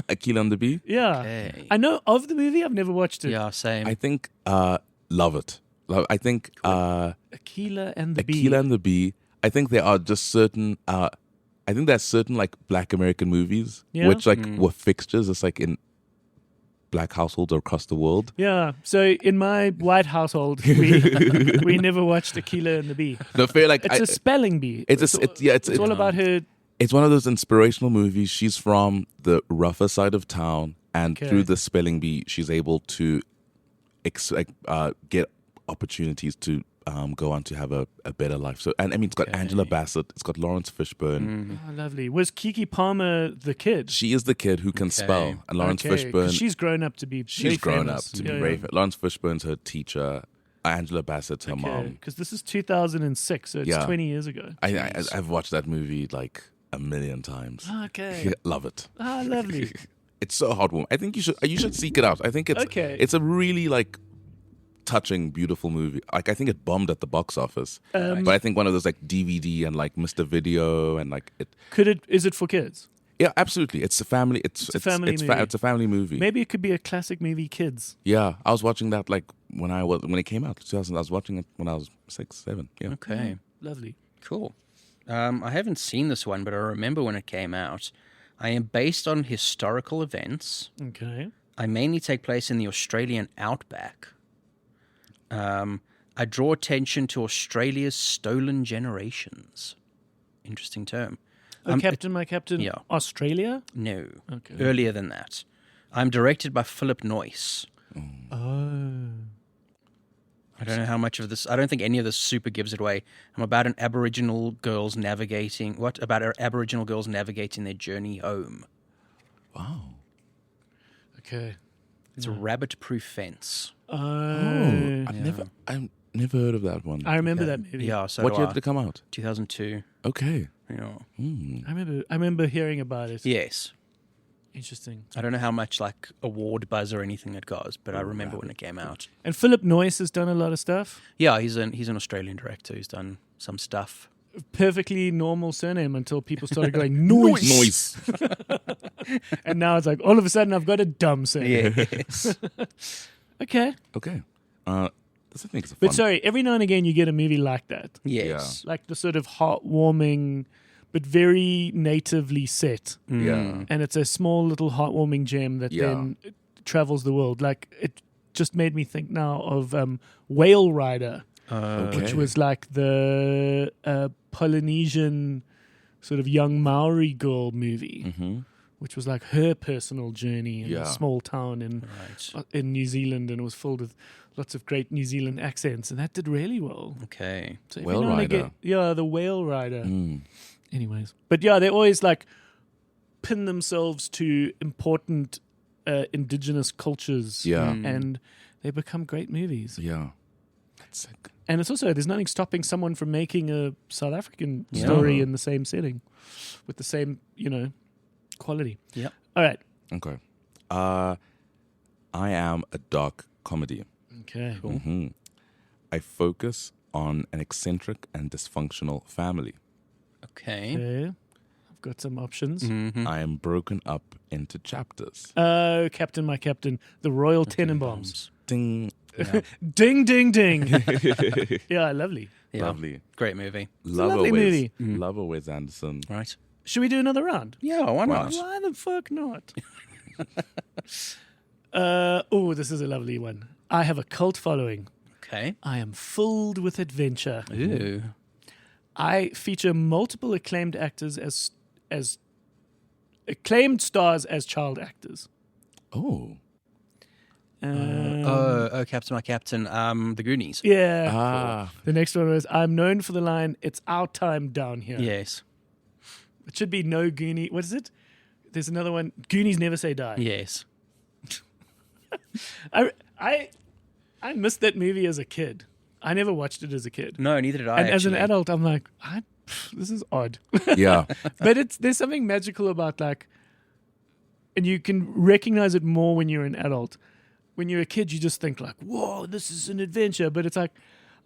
Aquila and the Bee. Yeah. Okay. I know of the movie. I've never watched it. Yeah, same. I think, love it. I think, Aquila and the Bee. Aquila and the Bee. I think there are just certain, I think there's certain like Black American movies, Yeah? which like were fixtures. It's like in Black households across the world. Yeah. So in my white household, we never watched Aquila and the Bee. No, fair. Like It's a spelling bee. it's all about her. It's one of those inspirational movies. She's from the rougher side of town, and Okay. through the spelling bee, she's able to get opportunities to go on to have a better life. So, and I mean, it's got Angela Bassett, it's got Lawrence Fishburne. Oh, lovely. Was Keke Palmer the kid? She is the kid who can spell, and Lawrence Okay, 'cause Fishburne. she's grown up to be. She's grown up famous. to be Yeah, very. yeah. Lawrence Fishburne's her teacher. Angela Bassett's her mom. Because this is 2006, so it's Yeah. 20 years ago. I've watched that movie like a million times. Okay. Love it. Ah, lovely. It's so heartwarming. I think you should seek it out. I think it's Okay. it's a really like touching, beautiful movie. Like I think it bombed at the box office, but I think one of those like DVD and like Mr. Video and like it. Is it for kids? Yeah, absolutely. It's a family. It's a family movie. It's a family movie. Maybe it could be a classic movie, kids. Yeah, I was watching that like when it came out. 2000. I was watching it when I was 6, 7. Yeah. Okay. Lovely. Cool. I haven't seen this one, but I remember when it came out. I am based on historical events. Okay. I mainly take place in the Australian outback. I draw attention to Australia's stolen generations. Interesting term. Captain, my captain. yeah. Australia? No. Okay. Earlier than that. I'm directed by Philip Noyce. Oh. I don't know how much of this. I don't think any of this super gives it away. I'm about Aboriginal girls navigating their journey home. Wow. Okay. It's a rabbit-proof fence. Oh. I've never heard of that one. I remember that movie. Yeah. So What do year I. did it come out? 2002. Okay. Yeah. I remember hearing about it. Yes. Interesting. I don't know how much like award buzz or anything it got, but I remember when it came out. And Philip Noyce has done a lot of stuff. Yeah, he's an Australian director who's done some stuff. Perfectly normal surname until people started going Noyce. And now it's like all of a sudden I've got a dumb surname. Yes. Okay. Okay. This I think is a fun. But sorry, every now and again you get a movie like that. Yes. Like the sort of heartwarming but very natively set. Yeah. And it's a small little heartwarming gem that then travels the world. Like it just made me think now of Whale Rider, which was like the Polynesian sort of young Maori girl movie, which was like her personal journey in a small town in New Zealand, and it was filled with lots of great New Zealand accents, and that did really well. Okay. So every Whale now and Rider. again- yeah, the Whale Rider. Anyways, but yeah, they always like pin themselves to important indigenous cultures, Yeah. and they become great movies. Yeah. That's sick. And it's also there's nothing stopping someone from making a South African story in the same setting, with the same quality. Yep. All right. Okay. I am a dark comedy. Okay. I focus on an eccentric and dysfunctional family. Okay. Okay. I've got some options. I am broken up into chapters. Oh, Captain, my Captain, the Royal Tenenbaums. Ding. Ding, ding, ding. Yeah, lovely. Yeah. Lovely. Great movie. Love lovely movie. Love Wes Anderson. Right. Should we do another round? Yeah, why not? Why the fuck not? This is a lovely one. I have a cult following. Okay. I am filled with adventure. Ooh. I feature multiple acclaimed actors as acclaimed stars as child actors. Oh. Captain, my Captain. The Goonies. Yeah. Ah. The next one was I'm known for the line, "It's our time down here." Yes. It should be no Goonie. What is it? There's another one. Goonies never say die. Yes. I missed that movie as a kid. I never watched it as a kid. No, neither did I. And as an actually. adult, I'm like, this is odd. Yeah. But there's something magical about like, and you can recognize it more when you're an adult. when you're a kid, you just think like, whoa, this is an adventure. But it's like,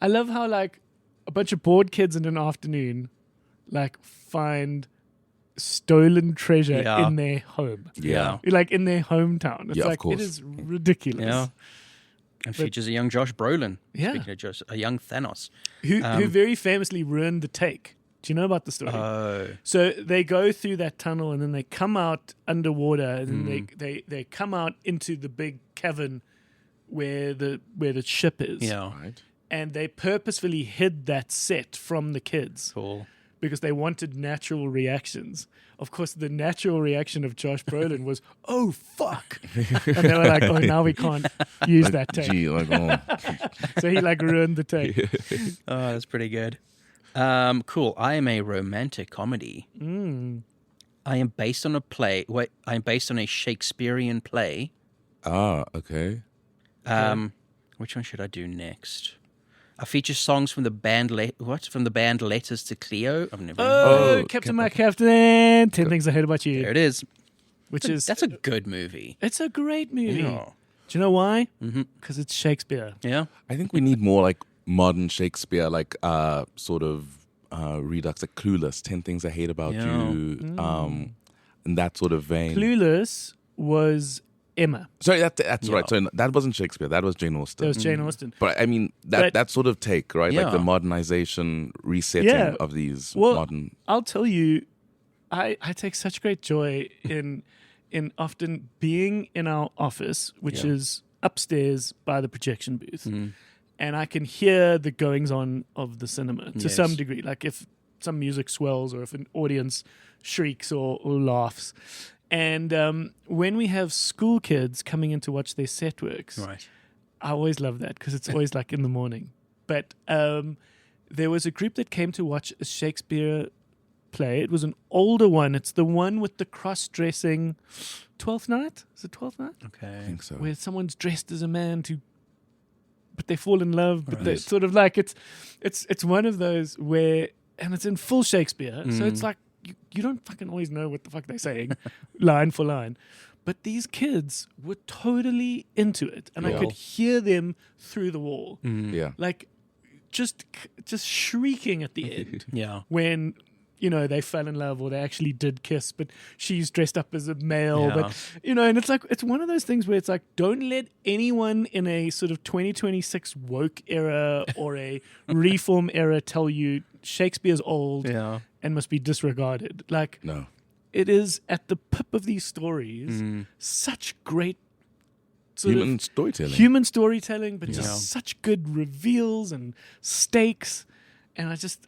I love how like a bunch of bored kids in an afternoon like find stolen treasure Yeah. in their home. Yeah. Like in their hometown. It's Yeah, of like, course. it is ridiculous. Yeah. And features a young Josh Brolin. Yeah. Speaking of Josh, a young Thanos. Who very famously ruined the take. Do you know about the story? Oh. So they go through that tunnel and then they come out underwater and then they come out into the big cavern where the ship is. Yeah. Right. And they purposefully hid that set from the kids Cool. because they wanted natural reactions. Of course, the natural reaction of Josh Brolin was, "Oh fuck!" And they were like, "Oh, now we can't use that take." Gee, like, oh. So he like ruined the take. Oh, that's pretty good. Cool. I am a romantic comedy. I am based on a play. Wait, I am based on a Shakespearean play. Okay. Which one should I do next? I feature songs from the band. From the band Letters to Cleo. I've never. Oh, Captain, my Captain! 10 Things I Hate About You. There it is. Which is That's a good movie. it's a great movie. Yeah. Do you know why? Because it's Shakespeare. Yeah. I think we need more like modern Shakespeare, like sort of redux, like Clueless, 10 Things I Hate About Yeah. You, in that sort of vein. Clueless was Emma. Sorry, that's right. So that wasn't Shakespeare. That was Jane Austen. That was Jane Austen. But I mean But- that sort of take, right? Like the Yeah. modernization, resetting Yeah. of these Well, modern. I'll tell you, I take such great joy in often being in our office, which is upstairs by the projection booth, and I can hear the goings on of the cinema to Yes. some degree. Like if some music swells or if an audience shrieks or laughs. And when we have school kids coming in to watch their set works, Right. I always love that because it's always like in the morning. But there was a group that came to watch a Shakespeare play. It was an older one. It's the one with the cross-dressing. 12th Night? Is it 12th Night? I Okay. think so. Where someone's dressed as a man but they fall in love. But Right. they're sort of like it's one of those where, and it's in full Shakespeare. So it's like you don't fucking always know what the fuck they're saying, line for line. But these kids were totally into it, and I Yeah. could hear them through the wall, Yeah. like just shrieking at the end Yeah. when they fell in love or they actually did kiss, but she's dressed up as a male. Yeah. But and it's like it's one of those things where it's like, don't let anyone in a sort of 2026 woke era or a reform era tell you Shakespeare's old Yeah. and must be disregarded. Like, No. it is at the pip of these stories such great sort Human of storytelling. human storytelling, but Yeah. just such good reveals and stakes. And I just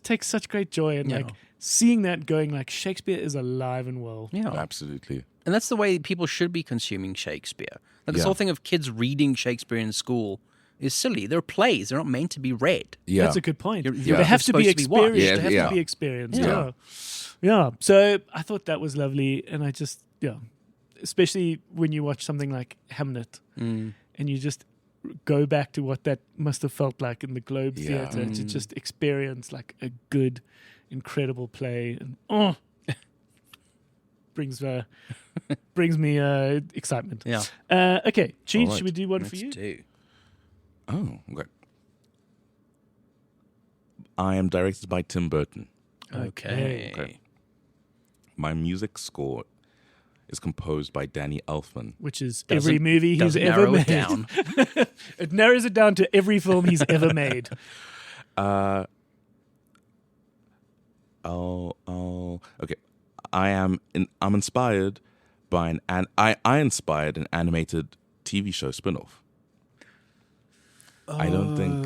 take such great joy in like Yeah. seeing that, going like Shakespeare is alive and well. Yeah. Absolutely. And that's the way people should be consuming Shakespeare. Like this Yeah. whole thing of kids reading Shakespeare in school is silly. They're plays. They're not meant to be read. Yeah. That's a good point. You're- They you're have to be supposed to be watched. experienced. They have Yeah. to be experienced. Yeah. Yeah. Yeah. So I thought that was lovely. And I just, especially when you watch something like Hamlet and you just go back to what that must have felt like in the Globe Yeah. Theatre to just experience like a good, incredible play. And brings me excitement. Yeah. Okay. Cheech, All right. should we do one Let's for you? do. Oh, okay. I am directed by Tim Burton. Okay. Okay. My music score is composed by Danny Elfman. Which is Doesn't- every movie he's doesn't ever narrow made. it down. It narrows it down to every film he's ever made. Okay. I'm inspired by I inspired an animated TV show spin-off. I don't think.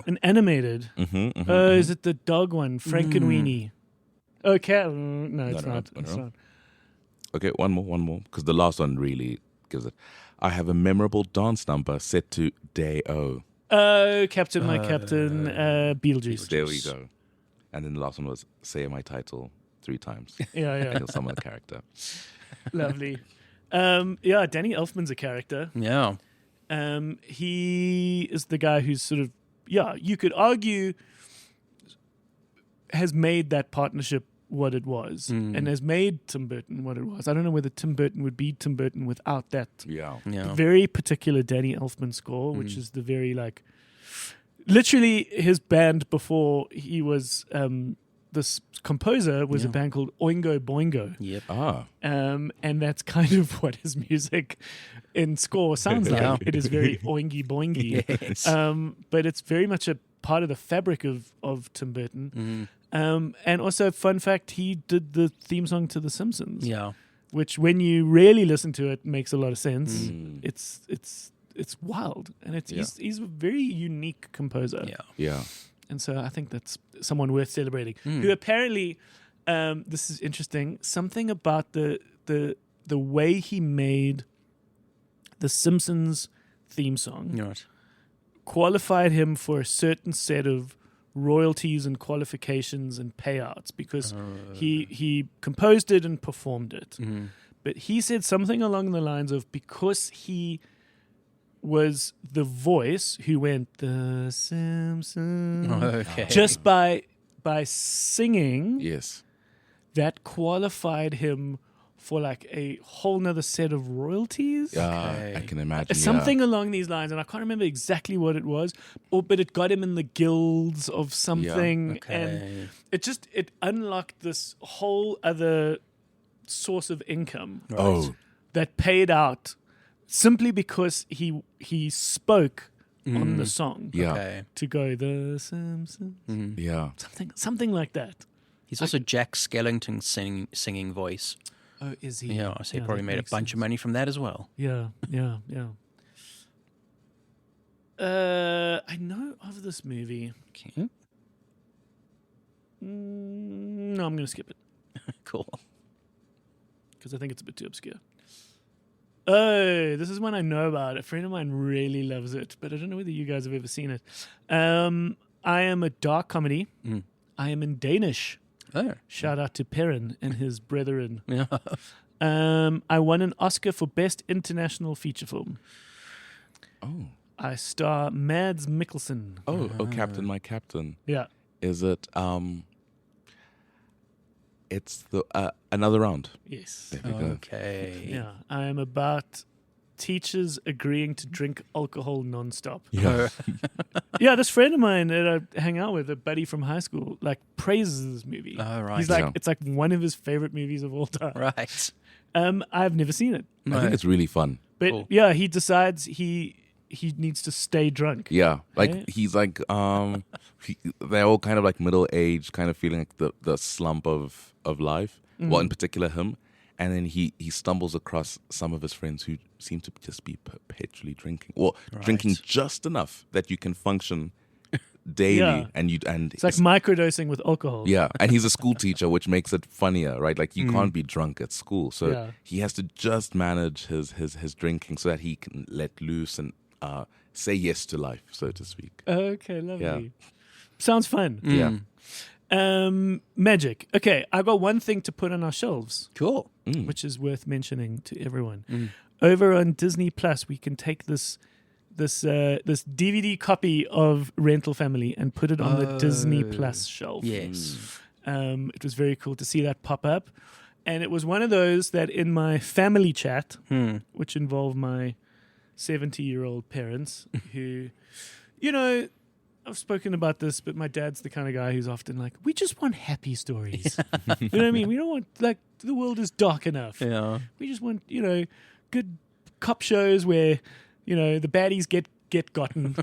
An animated. Is it the dog one? Frank and Weenie. Okay. No, it's no, not. no, It's no. not. Okay, one more, because the last one really gives it. I have a memorable dance number set to Day O. Oh, Captain, my Captain, Beetlejuice. There we go. And then the last one was say my title 3 times. Yeah. Kill some of the character. Lovely. Danny Elfman's a character. Yeah. He is the guy who's sort of, you could argue, has made that partnership what it was and has made Tim Burton what it was. I don't know whether Tim Burton would be Tim Burton without that Yeah. very particular Danny Elfman score, which is the very like literally his band before he was this composer was a band called Oingo Boingo. Yep. And that's kind of what his music in score sounds like. Yeah. It is very oingy boingy. Yes. But it's very much a part of the fabric of Tim Burton. And also, fun fact, he did the theme song to The Simpsons. Yeah. Which, when you really listen to it, makes a lot of sense. It's wild, and he's a very unique composer. Yeah. Yeah. And so I think that's someone worth celebrating. Who apparently, this is interesting, something about the way he made the Simpsons theme song Right. qualified him for a certain set of royalties and qualifications and payouts because he composed it and performed it. But he said something along the lines of, because he was the voice who went The Simpsons Okay. just by singing, Yes. that qualified him for like a whole nother set of royalties. I can imagine. Something along these lines, and I can't remember exactly what it was, but it got him in the guilds of something, and it unlocked this whole other source of income that paid out simply because he spoke on the song Yeah. Okay. to go The Simpsons, Yeah. something like that. He's also Jack Skellington's singing voice. Oh, is he? Yeah, so he probably that made a makes bunch of sense. money from that as well. Yeah. I know of this movie. Okay. No, I'm going to skip it Cool. because I think it's a bit too obscure. Oh, this is one I know about. A friend of mine really loves it, but I don't know whether you guys have ever seen it. I am a dark comedy. I am in Danish. Oh. Shout out to Perrin and his brethren. Yeah. I won an Oscar for Best International Feature Film. Oh. I star Mads Mikkelsen. Oh, Captain, my Captain. Yeah. Is it it's the another round. Yes. There we go. Okay. Yeah. I am about teachers agreeing to drink alcohol nonstop. Yeah. Yeah, this friend of mine that I hang out with, a buddy from high school, like praises this movie. Oh, right. He's like, Yeah. it's like one of his favorite movies of all time. Right. I've never seen it, I think it's really fun. but Cool. yeah, he decides he needs to stay drunk. Yeah. Like Right? he's like they're all kind of like middle aged, kind of feeling like the slump of life. Well, in particular him. And then he stumbles across some of his friends who seem to just be perpetually drinking, or drinking just enough that you can function daily. Yeah. And It's like microdosing with alcohol. yeah, and he's a school teacher, which makes it funnier, right? Like you can't be drunk at school, so Yeah. he has to just manage his drinking so that he can let loose and say yes to life, so to speak. Okay, lovely. Yeah. Sounds fun. Yeah. Magic. Okay, I got one thing to put on our shelves, Cool. which is worth mentioning to everyone. Over on Disney Plus, we can take this DVD copy of Rental Family and put it on the Disney Plus shelf. Yes. It was very cool to see that pop up, and it was one of those that in my family chat, which involved my 70-year-old parents, who, you know, I've spoken about this, but my dad's the kind of guy who's often like, we just want happy stories. You know what I mean? We don't want, like, the world is dark enough. Yeah. We just want, you know, good cop shows where, you know, the baddies get gotten.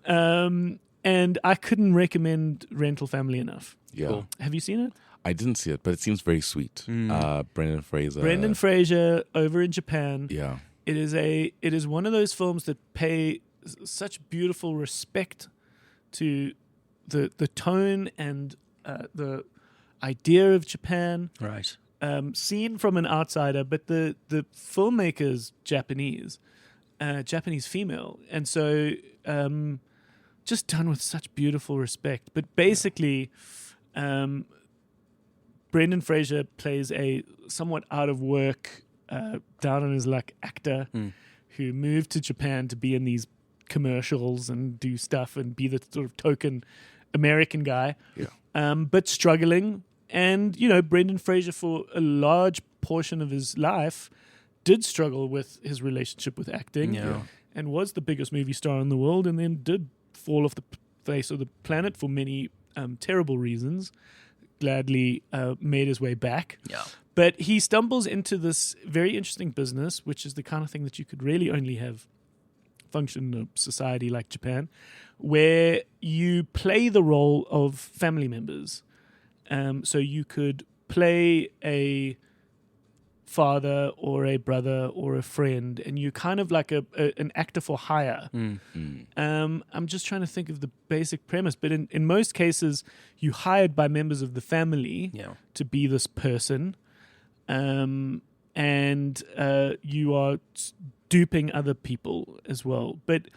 And I couldn't recommend Rental Family enough. Yeah. Cool. Have you seen it? I didn't see it, but it seems very sweet. Brendan Fraser. Brendan Fraser over in Japan. Yeah. It is one of those films that pay such beautiful respect to the tone and the idea of Japan, Right. seen from an outsider, but the filmmaker's Japanese female, and so just done with such beautiful respect. But basically, Brendan Fraser plays a somewhat out of work, down on his luck actor who moved to Japan to be in these commercials and do stuff and be the sort of token American guy, but struggling And, Brendan Fraser, for a large portion of his life, did struggle with his relationship with acting and was the biggest movie star in the world, and then did fall off the face of the planet for many terrible reasons. Gladly made his way back. Yeah. But he stumbles into this very interesting business, which is the kind of thing that you could really only have function in a society like Japan, where you play the role of family members. So you could play a father or a brother or a friend, and you're kind of like an actor for hire. I'm just trying to think of the basic premise, but in most cases, you're hired by members of the family to be this person, and you are duping other people as well. But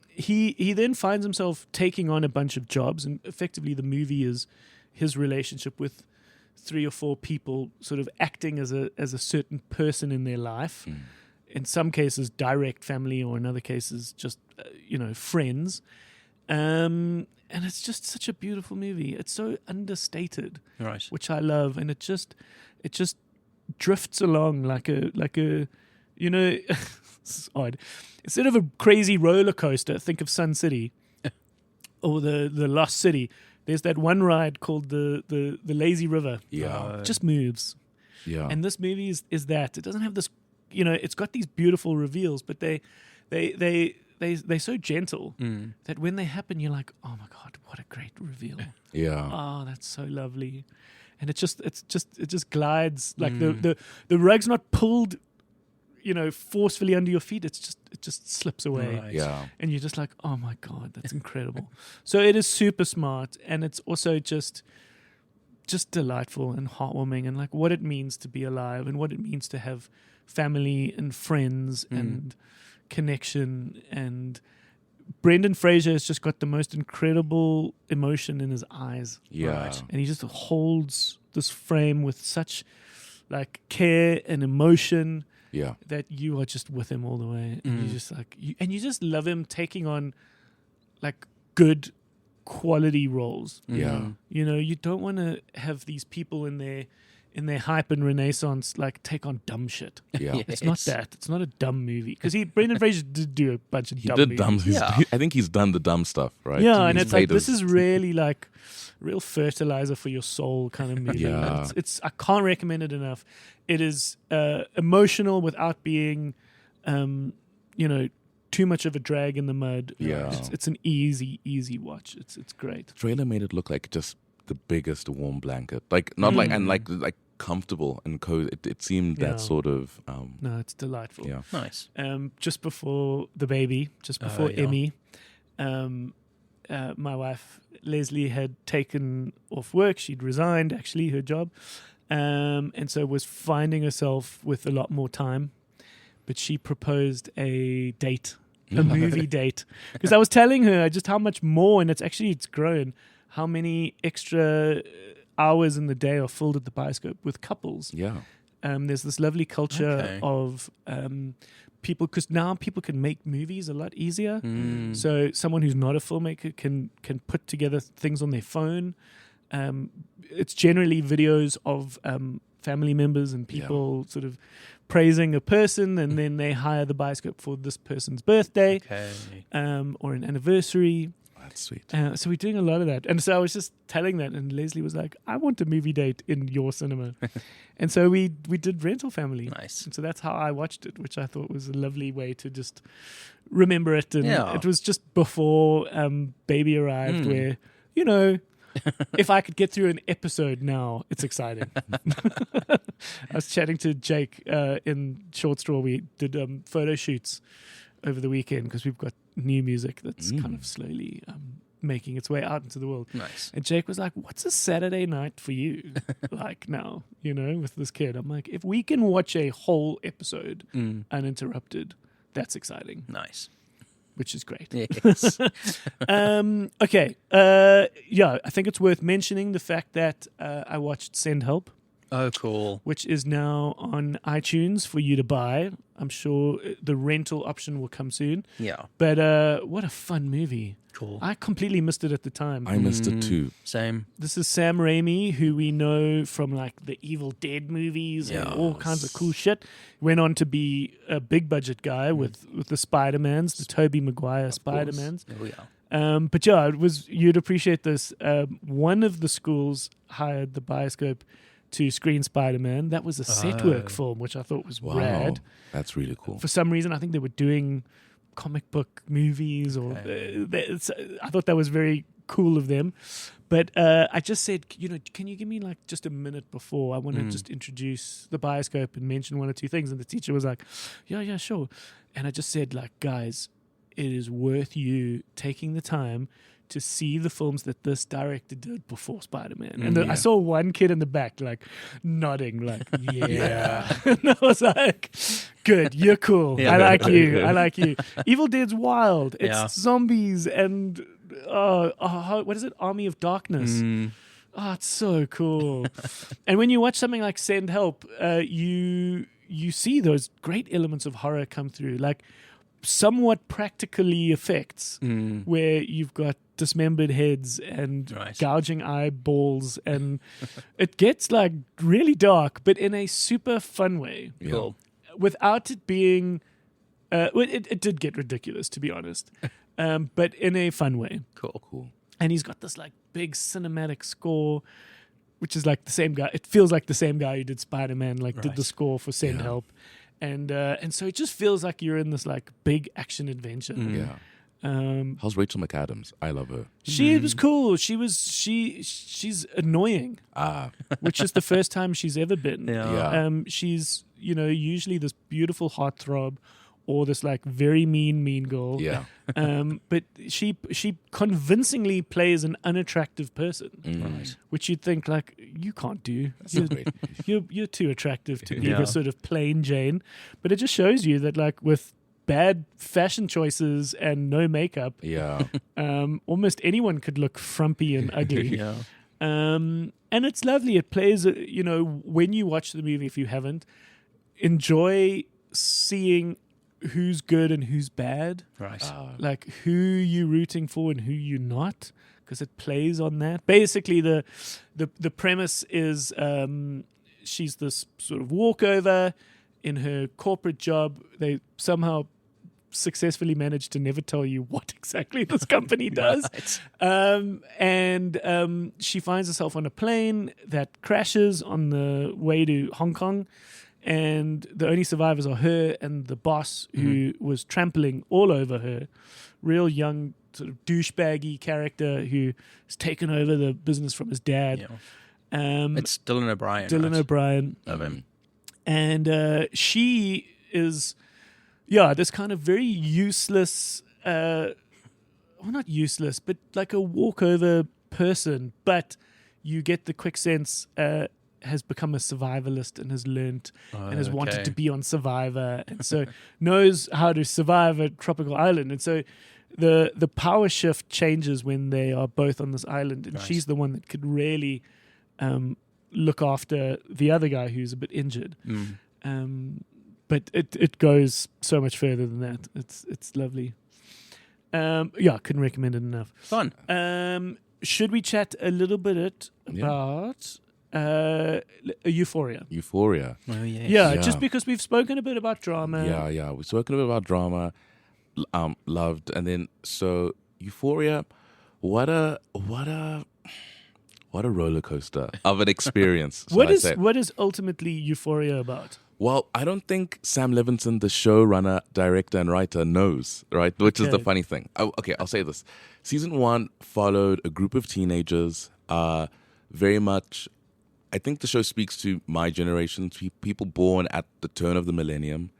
he then finds himself taking on a bunch of jobs, and effectively the movie is his relationship with 3 or 4 people sort of acting as a certain person in their life. In some cases direct family, or in other cases just friends. And it's just such a beautiful movie. It's so understated, Right. which I love, and it just drifts along like a it's odd. Instead of a crazy roller coaster, think of Sun City or the Lost City. There's that one ride called the Lazy River. Yeah. It just moves. Yeah. And this movie is that. It doesn't have this, it's got these beautiful reveals, but they're so gentle that when they happen, you're like, oh my God, what a great reveal. Yeah. Oh, that's so lovely. And it just glides like the rug's not pulled, forcefully under your feet. It just slips away. Right. Yeah. And you're just like, oh my God, that's incredible. So it is super smart, and it's also just delightful and heartwarming, and like what it means to be alive, and what it means to have family and friends and connection. And Brendan Fraser has just got the most incredible emotion in his eyes. Yeah. Right. And he just holds this frame with such like care and emotion. Yeah. That you are just with him all the way, and you just like, you just love him taking on like good quality roles. Yeah. You don't want to have these people in their hype and renaissance like take on dumb shit. Yeah. It's not that. It's not a dumb movie, because Brendan Fraser did do a bunch of He dumb did movies. dumb. Yeah. I think he's done the dumb stuff, right? Yeah, and He's it's like played this his- is really like real fertilizer for your soul kind of movie. Yeah. And it's I can't recommend it enough. It is emotional without being, too much of a drag in the mud. Yeah. It's an easy watch. It's great. trailer made it look like just the biggest warm blanket, like not like and like comfortable and cozy. It seemed Yeah. that sort of No, it's delightful. yeah. Nice. Just before the baby, just before yeah. Emmy, my wife Leslie had taken off work. She'd resigned actually her job, and so was finding herself with a lot more time. But she proposed a date, a movie date, because I was telling her just how much more, and it's grown, how many extra hours in the day are filled at the bioscope with couples. Yeah. There's this lovely culture Okay. of people, because now people can make movies a lot easier. So someone who's not a filmmaker can put together things on their phone. It's generally videos of family members and people sort of praising a person, and then they hire the bioscope for this person's birthday Okay. or an anniversary. That's sweet. So we're doing a lot of that. And so I was just telling that, and Leslie was like, I want a movie date in your cinema. And so we did Rental Family. Nice. And so that's how I watched it, which I thought was a lovely way to just remember it. And Yeah. it was just before Baby arrived, where, if I could get through an episode now, it's exciting. I was chatting to Jake in Short Straw. We did photo shoots over the weekend because we've got new music that's kind of slowly making its way out into the world. Nice. And Jake was like, what's a Saturday night for you like now, with this kid? I'm like, if we can watch a whole episode uninterrupted, that's exciting, Nice. which is great. Yes. Okay. I think it's worth mentioning the fact that I watched Send Help, Oh, cool. which is now on iTunes for you to buy. I'm sure the rental option will come soon. Yeah. But what a fun movie. Cool. I completely missed it at the time. I missed it too. Same. This is Sam Raimi, who we know from like the Evil Dead movies and all kinds of cool shit. Went on to be a big budget guy with the Spider-Mans, the Tobey Maguire Spider-Mans. Oh, yeah. But yeah, you'd appreciate this. One of the schools hired the Bioscope to screen Spider-Man. That was a set work film, which I thought was rad. That's really cool. For some reason, I think they were doing comic book movies, or I thought that was very cool of them. But I just said, can you give me like just a minute before? I want to just introduce the Bioscope and mention one or two things. And the teacher was like, yeah, sure. And I just said, like, guys, it is worth you taking the time to see the films that this director did before Spider-Man. And I saw one kid in the back, like, nodding, like, yeah. And I was like, good, you're cool. Yeah. I like you. Evil Dead's wild. It's zombies and, what is it? Army of Darkness. Oh, it's so cool. And when you watch something like Send Help, you see those great elements of horror come through, like somewhat practically effects, where you've got dismembered heads and gouging eyeballs, and it gets like really dark, but in a super fun way. Cool. Without it being, it did get ridiculous, to be honest, but in a fun way. Cool. And he's got this like big cinematic score, which is like the same guy. It feels like the same guy who did Spider-Man, did the score for Send Help. And so it just feels like you're in this like big action adventure. How's Rachel McAdams? I love her. She was cool. She's annoying. Which is the first time she's ever been. She's usually this beautiful heartthrob, or this like very mean girl. But she convincingly plays an unattractive person, which you'd think like you can't do. You're too attractive to be the sort of plain Jane. But it just shows you that like with bad fashion choices and no makeup, almost anyone could look frumpy and ugly. And it's lovely. It plays. When you watch the movie, if you haven't, enjoy seeing who's good and who's bad, like who you rooting for and who you're not, because it plays on that. Basically, the premise is she's this sort of walkover in her corporate job. They somehow successfully managed to never tell you what exactly this company does. And she finds herself on a plane that crashes on the way to Hong Kong. And the only survivors are her and the boss, who was trampling all over her. Real young, sort of douchebaggy character who's taken over the business from his dad. It's Dylan O'Brien. O'Brien. Love him. And she is, this kind of very useless, not useless, but like a walkover person. But you get the quick sense has become a survivalist and has learnt and has wanted to be on Survivor, and so knows how to survive a tropical island. And so the power shift changes when they are both on this island, and she's the one that could really look after the other guy who's a bit injured. But it goes so much further than that. It's lovely. Couldn't recommend it enough. Fun. Should we chat a little bit about Euphoria? Oh, yeah, just because we've spoken a bit about drama. We've spoken a bit about drama. Loved, and then so Euphoria. What a roller coaster of an experience. What is ultimately Euphoria about? Well, I don't think Sam Levinson, the showrunner, director, and writer, knows, right? Which is the funny thing. I'll say this. Season 1 followed a group of teenagers, very much. I think the show speaks to my generation, people born at the turn of the millennium,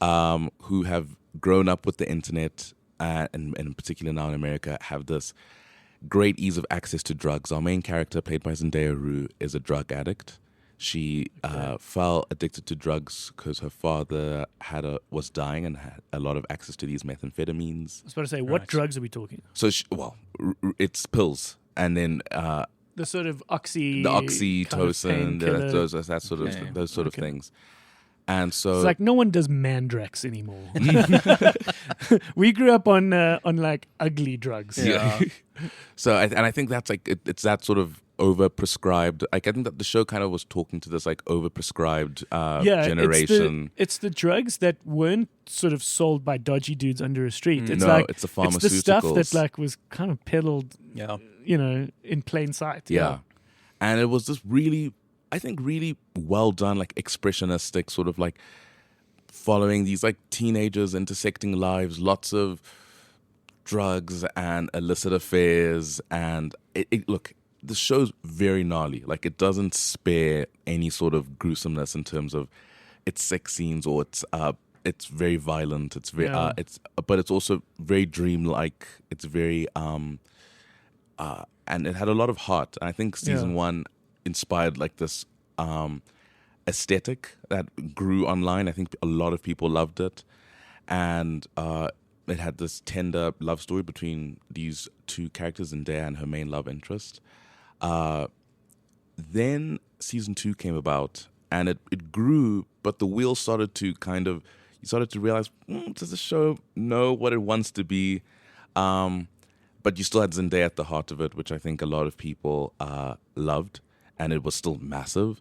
who have grown up with the internet, and in particular now in America, have this great ease of access to drugs. Our main character, played by Zendaya Rue, is a drug addict. She fell addicted to drugs because her father was dying and had a lot of access to these methamphetamines. I was about to say, what drugs are we talking? So, it's pills, and then the sort of the oxytocin, kind of those sort of things. And so It's like no one does Mandrax anymore. We grew up on like ugly drugs. Yeah. So I think that's like it's that sort of overprescribed. Like I think that the show kind of was talking to this like overprescribed generation. It's the drugs that weren't sort of sold by dodgy dudes under a street. It's No, like it's the It's the stuff that pharmaceuticals. like was kind of peddled, Yeah. in plain sight. Yeah. And it was just really, I think, really well done, like expressionistic, sort of like following these like teenagers intersecting lives, lots of drugs and illicit affairs. And look, the show's very gnarly. Like it doesn't spare any sort of gruesomeness in terms of its sex scenes or it's very violent. It's very, but it's also very dreamlike. It's very, and it had a lot of heart. And I think season one inspired like this aesthetic that grew online. I think a lot of people loved it. And it had this tender love story between these two characters, Zendaya and her main love interest. Then season 2 came about and it grew, but the wheel started to you started to realize, does the show know what it wants to be? But you still had Zendaya at the heart of it, which I think a lot of people loved, and it was still massive.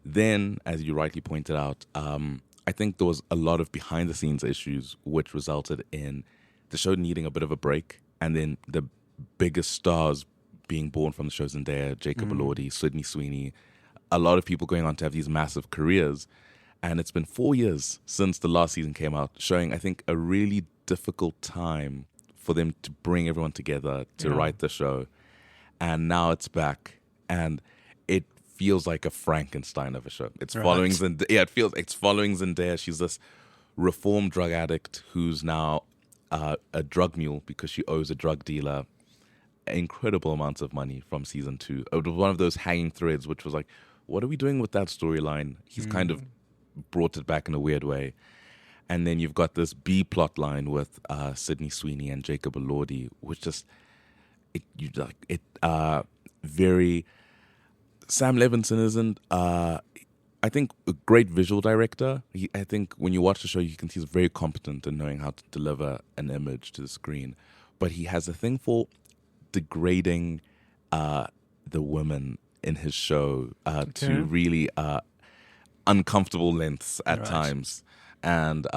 Then, as you rightly pointed out, I think there was a lot of behind-the-scenes issues, which resulted in the show needing a bit of a break, and then the biggest stars being born from the show, Zendaya, Jacob Elordi, Sydney Sweeney, a lot of people going on to have these massive careers. And it's been 4 years since the last season came out, showing, I think, a really difficult time for them to bring everyone together to write the show. And now it's back, and it feels like a Frankenstein of a show. It's following Zendaya. Yeah, it's following Zendaya. She's this reformed drug addict who's now a drug mule because she owes a drug dealer incredible amounts of money from season 2. It was one of those hanging threads, which was like, what are we doing with that storyline? He's kind of brought it back in a weird way. And then you've got this B plot line with Sydney Sweeney and Jacob Elordi, which just very. Sam Levinson isn't, I think, a great visual director. I think when you watch the show, you can see he's very competent in knowing how to deliver an image to the screen. But he has a thing for degrading the women in his show to really uncomfortable lengths at times. And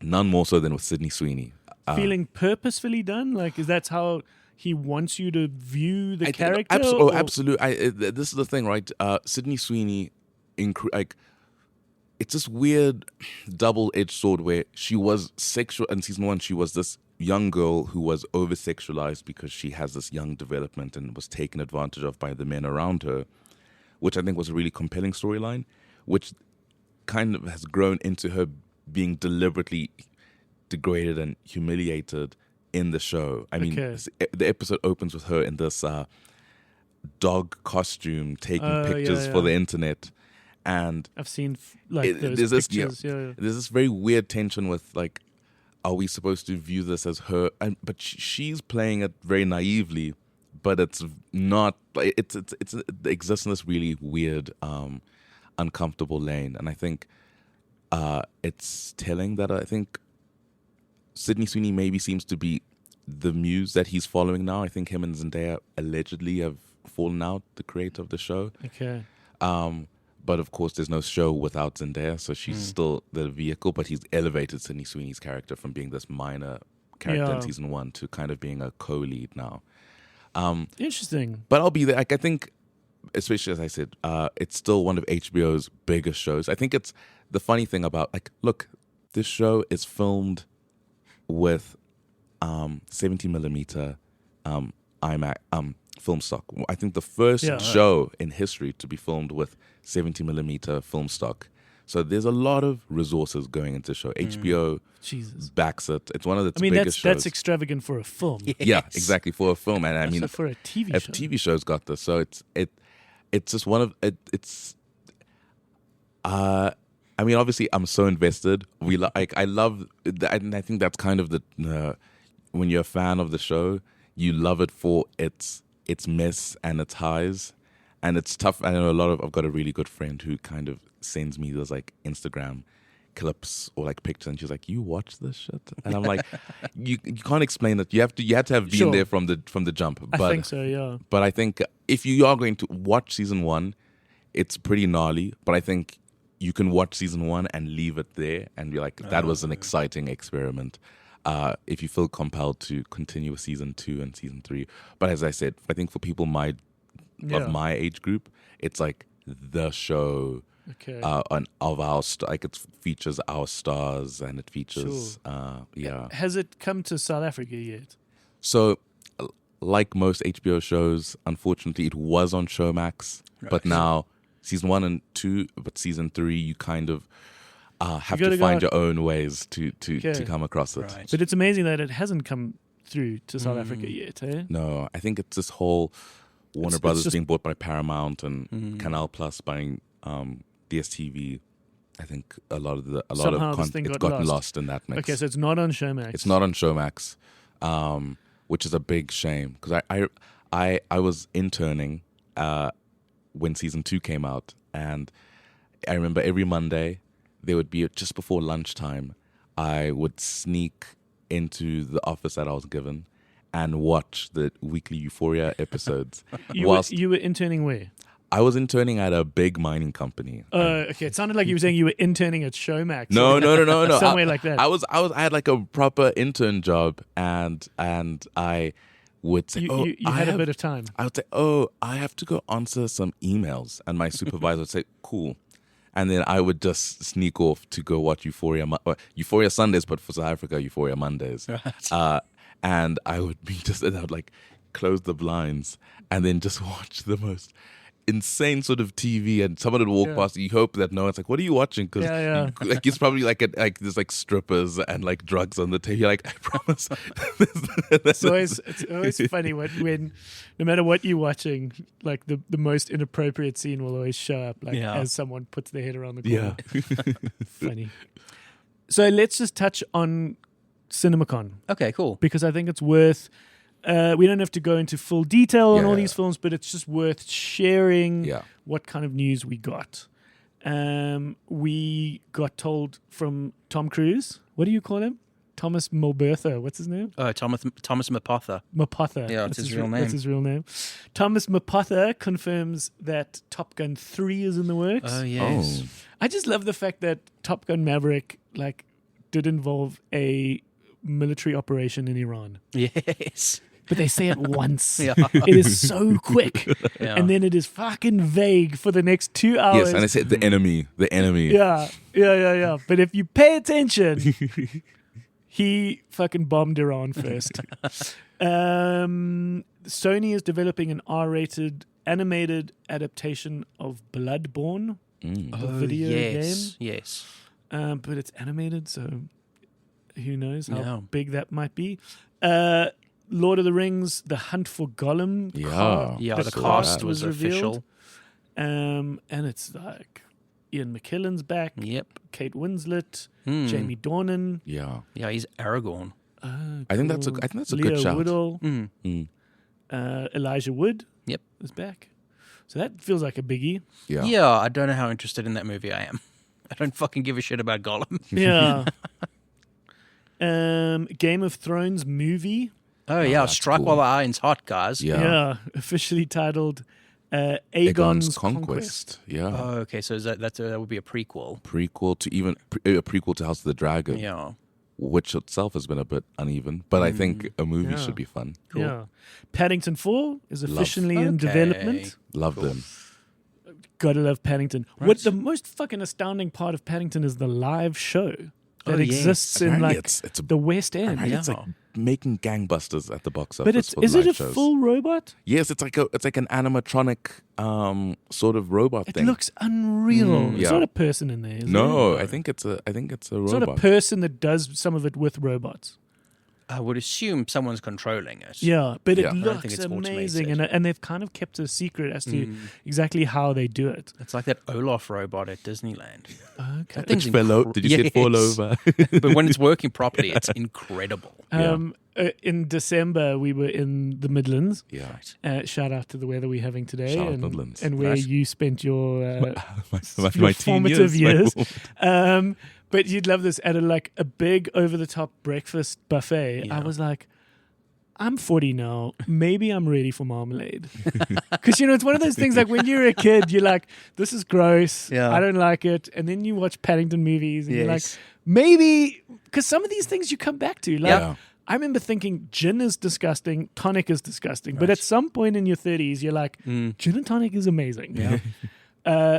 none more so than with Sydney Sweeney. Feeling purposefully done? Like, is that how he wants you to view the character? Absolutely. This is the thing, right? Sydney Sweeney, it's this weird double-edged sword where she was sexual in season 1. She was this young girl who was over-sexualized because she has this young development and was taken advantage of by the men around her, which I think was a really compelling storyline, which kind of has grown into her being deliberately degraded and humiliated in the show. I mean, the episode opens with her in this dog costume taking pictures for the internet. And I've seen those pictures. There's this very weird tension with like, are we supposed to view this as her? But she's playing it very naively, but it's not. It exists in this really weird, uncomfortable lane. And I think it's telling that I think Sydney Sweeney maybe seems to be the muse that he's following now. I think him and Zendaya allegedly have fallen out, the creator of the show. Okay. But of course, there's no show without Zendaya, so she's still the vehicle. But he's elevated Sydney Sweeney's character from being this minor character in season 1 to kind of being a co-lead now. Interesting. But I'll be there. Like, I think, especially as I said, it's still one of HBO's biggest shows. I think it's the funny thing about, like, look, this show is filmed with 70mm IMAX film stock. I think the first show in history to be filmed with 70mm film stock. So there's a lot of resources going into the show. HBO backs it. It's one of its biggest shows. That's extravagant for a film. Yes. Yeah, exactly, for a film. And I mean, for a TV show. If TV shows got this, so it's just one of it's. I mean, obviously, I'm so invested. I love, and I think that's kind of the when you're a fan of the show, you love it for its mess and its highs, And it's tough. I know I've got a really good friend who kind of sends me those like Instagram clips or like pictures, and she's like, "You watch this shit?" And I'm like, "You can't explain it. You had to have been there from the jump." But I think so, yeah. But I think if you are going to watch season 1, it's pretty gnarly. But I think you can watch season 1 and leave it there and be like, "That was an exciting experiment." If you feel compelled to continue with season 2 and season 3, but as I said, I think for people of my age group, it's like the show. Okay. Of our like it features our stars and it features Has it come to South Africa yet? So like most HBO shows, unfortunately it was on Showmax, but now season 1 and 2, but season 3 you kind of have to find your own ways to come across it. Right. But it's amazing that it hasn't come through to South Africa yet, eh? No, I think it's this whole Warner Brothers being bought by Paramount and Canal Plus buying DSTV. I think a lot of it's gotten lost in that mix. Okay, so it's not on Showmax. It's not on Showmax, which is a big shame because I was interning when season 2 came out, and I remember every Monday there would be just before lunchtime. I would sneak into the office that I was given and watch the weekly Euphoria episodes. You were interning where? I was interning at a big mining company. Okay. It sounded like you were saying you were interning at Showmax. No. Somewhere like that. I had like a proper intern job, and I would say, you had a bit of time. I would say, I have to go answer some emails, and my supervisor would say, cool. And then I would just sneak off to go watch Euphoria Sundays, but for South Africa, Euphoria Mondays. Right. And I would like close the blinds and then just watch the most insane sort of TV, and someone would walk past. You hope that no one's like, "What are you watching?" Because like it's probably like there's like strippers and like drugs on the TV. You're like, I promise. It's always funny when no matter what you're watching, like the most inappropriate scene will always show up, like as someone puts their head around the corner. Yeah, funny. So let's just touch on CinemaCon. Okay, cool. Because I think it's worth. We don't have to go into full detail on all these films, but it's just worth sharing what kind of news we got. We got told from Tom Cruise. What do you call him? Thomas Mulbertha. What's his name? Thomas Mapotha. Mapotha. Yeah, that's his real name. That's his real name. Thomas Mapotha confirms that Top Gun 3 is in the works. Oh, yes. I just love the fact that Top Gun Maverick did involve a military operation in Iran. Yes. But they say it once. It is so quick. And then it is fucking vague for the next 2 hours. Yes, and they said the enemy. Yeah. But if you pay attention, he fucking bombed Iran first. Sony is developing an R-rated animated adaptation of Bloodborne, the video game. Yes. But it's animated, so who knows how big that might be. Lord of the Rings, The Hunt for Gollum. The cast was revealed. And it's like Ian McKellen's back. Yep. Kate Winslet, Jamie Dornan. Yeah, he's Aragorn. Cool. I think that's a Leo good shout. Woodall. Elijah Wood. Yep. Is back. So that feels like a biggie. Yeah, I don't know how interested in that movie I am. I don't fucking give a shit about Gollum. Yeah. Game of Thrones movie. Oh yeah, Strike cool. While the Iron's Hot, guys. Yeah. Officially titled Aegon's Conquest. Yeah. Oh, okay. So that would be a prequel. Prequel to a prequel to House of the Dragon. Yeah. Which itself has been a bit uneven, but I think a movie should be fun. Cool. Yeah. Paddington 4 is officially in development. Love them. Gotta love Paddington. Right. What the most fucking astounding part of Paddington is the live show that exists in the West End. It's like making gangbusters at the box office. But is it a full robot? Yes, it's like an animatronic sort of robot thing. It looks unreal. It's not a person in there. Is No, it? I think it's a robot. It's not a person that does some of it with robots. I would assume someone's controlling it. Yeah, but it I don't think looks it's amazing, automated. and they've kind of kept a secret as to exactly how they do it. It's like that Olaf robot at Disneyland. Okay. That thing's Did you see it fall over? But when it's working properly, it's incredible. in December, we were in the Midlands. Yeah. Shout out to the weather we're having today. Shout out and, Midlands. And where Nice. you spent your, my your teen formative years. years. But you'd love this. At a big over-the-top breakfast buffet, Yeah. I was like, I'm 40 now. Maybe I'm ready for marmalade. Because, it's one of those things like when you're a kid, you're like, this is gross. Yeah. I don't like it. And then you watch Paddington movies and you're like, Yes. maybe, because some of these things you come back to. Like, Yeah. I remember thinking gin is disgusting, tonic is disgusting. But at some point in your 30s, you're like, gin and tonic is amazing. Yeah.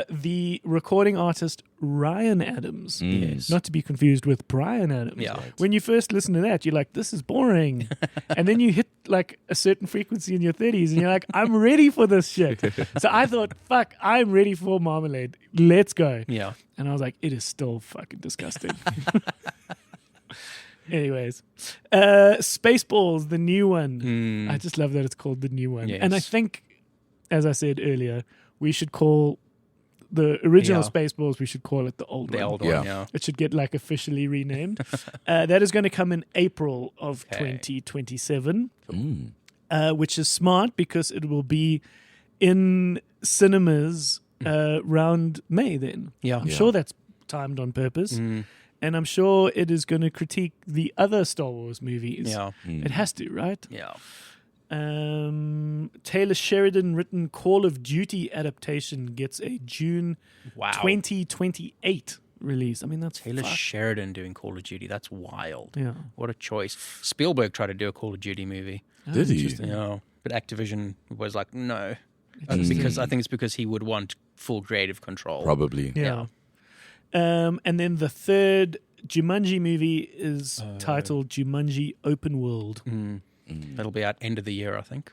The recording artist Ryan Adams, Yes. not to be confused with Brian Adams. Yeah. When you first listen to that, you're like, this is boring. And then you hit like a certain frequency in your 30s and you're like, I'm ready for this shit. So I thought, fuck, I'm ready for marmalade. Let's go. Yeah. And I was like, it is still fucking disgusting. Anyways, Spaceballs, the new one. I just love that it's called the new one. Yes. And I think, as I said earlier, we should call the original Yeah. Spaceballs, we should call it the old The one. old Yeah. one, yeah. It should get like officially renamed. That is going to come in April of Okay. 2027, Mm. which is smart because it will be in cinemas round May then. Yeah. I'm Yeah. sure that's timed on purpose. And I'm sure it is going to critique the other Star Wars movies. Yeah. It has to, right? Yeah. Taylor Sheridan written Call of Duty adaptation gets a June Wow. 2028 release. I mean, that's Taylor fuck. Sheridan doing Call of Duty. That's wild. Yeah. What a choice. Spielberg tried to do a Call of Duty movie. Did he? Interesting. But Activision was like, no. Interesting. Because I think it's because he would want full creative control. Probably. Yeah. And then the third Jumanji movie is titled Jumanji Open World. That'll be out end of the year, I think.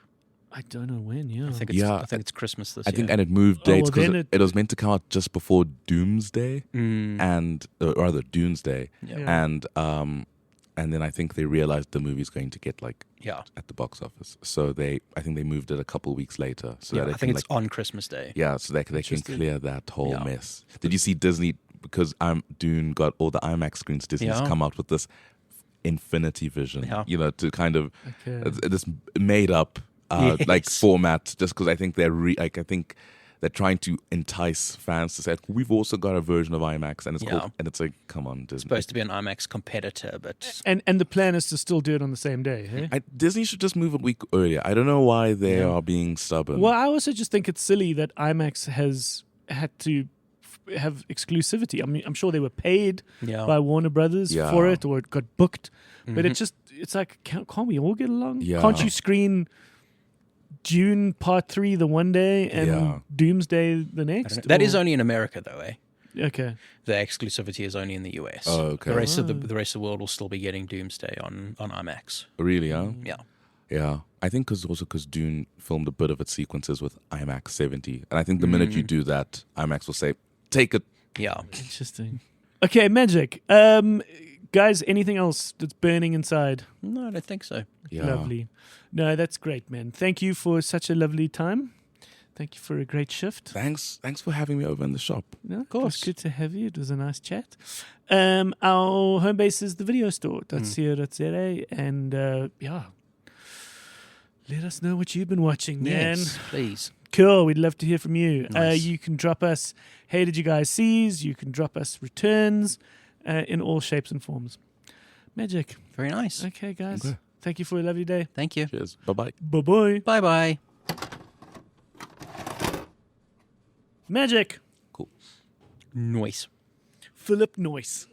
I don't know when, yeah. I think it's, Yeah, I think it's Christmas this I year. think, and it moved Oh, dates well, because then it was meant to come out just before Doomsday and or rather Doomsday, Yeah. and then I think they realized the movie's going to get like Yeah. at the box office, so I think they moved it a couple weeks later, so Yeah, that I it think can it's on Christmas Day. so they can Interesting. clear that whole Yeah. mess. Did you see Disney, because Dune got all the IMAX screens? Disney's Yeah. come out with this Infinity Vision, Yeah. to kind of Okay. this made up like Yes. format, just because I think I think they're trying to entice fans to say we've also got a version of IMAX, and it's Yeah. called, and it's like, come on, Disney. Supposed to be an IMAX competitor, but And the plan is to still do it on the same day, hey? Disney should just move a week earlier. I don't know why they are being stubborn. Well, I also just think it's silly that IMAX has had to have exclusivity. I mean, I'm sure they were paid yeah. by Warner Brothers Yeah. for it, or it got booked. But it's like, can't we all get along? Yeah. Can't you screen Dune Part 3 the one day and Yeah. Doomsday the I don't next? know. That is Or- only in America, though, eh? Okay. The exclusivity is only in the US. Oh, okay. The rest of the rest of the world will still be getting Doomsday on IMAX. Really, huh? Yeah. Yeah, I think because Dune filmed a bit of its sequences with IMAX 70, and I think the minute you do that, IMAX will say, "Take it." Yeah. Interesting. Okay, Magic. Guys, anything else that's burning inside? No, I don't think so. Yeah. Lovely. No, that's great, man. Thank you for such a lovely time. Thank you for a great shift. Thanks for having me over in the shop. No, of course. It was good to have you. It was a nice chat. Our home base is the video store. .co.za. And let us know what you've been watching, man. Yes, please. Cool. We'd love to hear from you. Nice. You can drop us, hey, did you guys seize? You can drop us returns in all shapes and forms. Magic. Very nice. Okay, guys. Okay. Thank you for a lovely day. Thank you. Cheers. Bye-bye. Bye-bye. Bye-bye. Magic. Cool. Noise. Philip Noyce.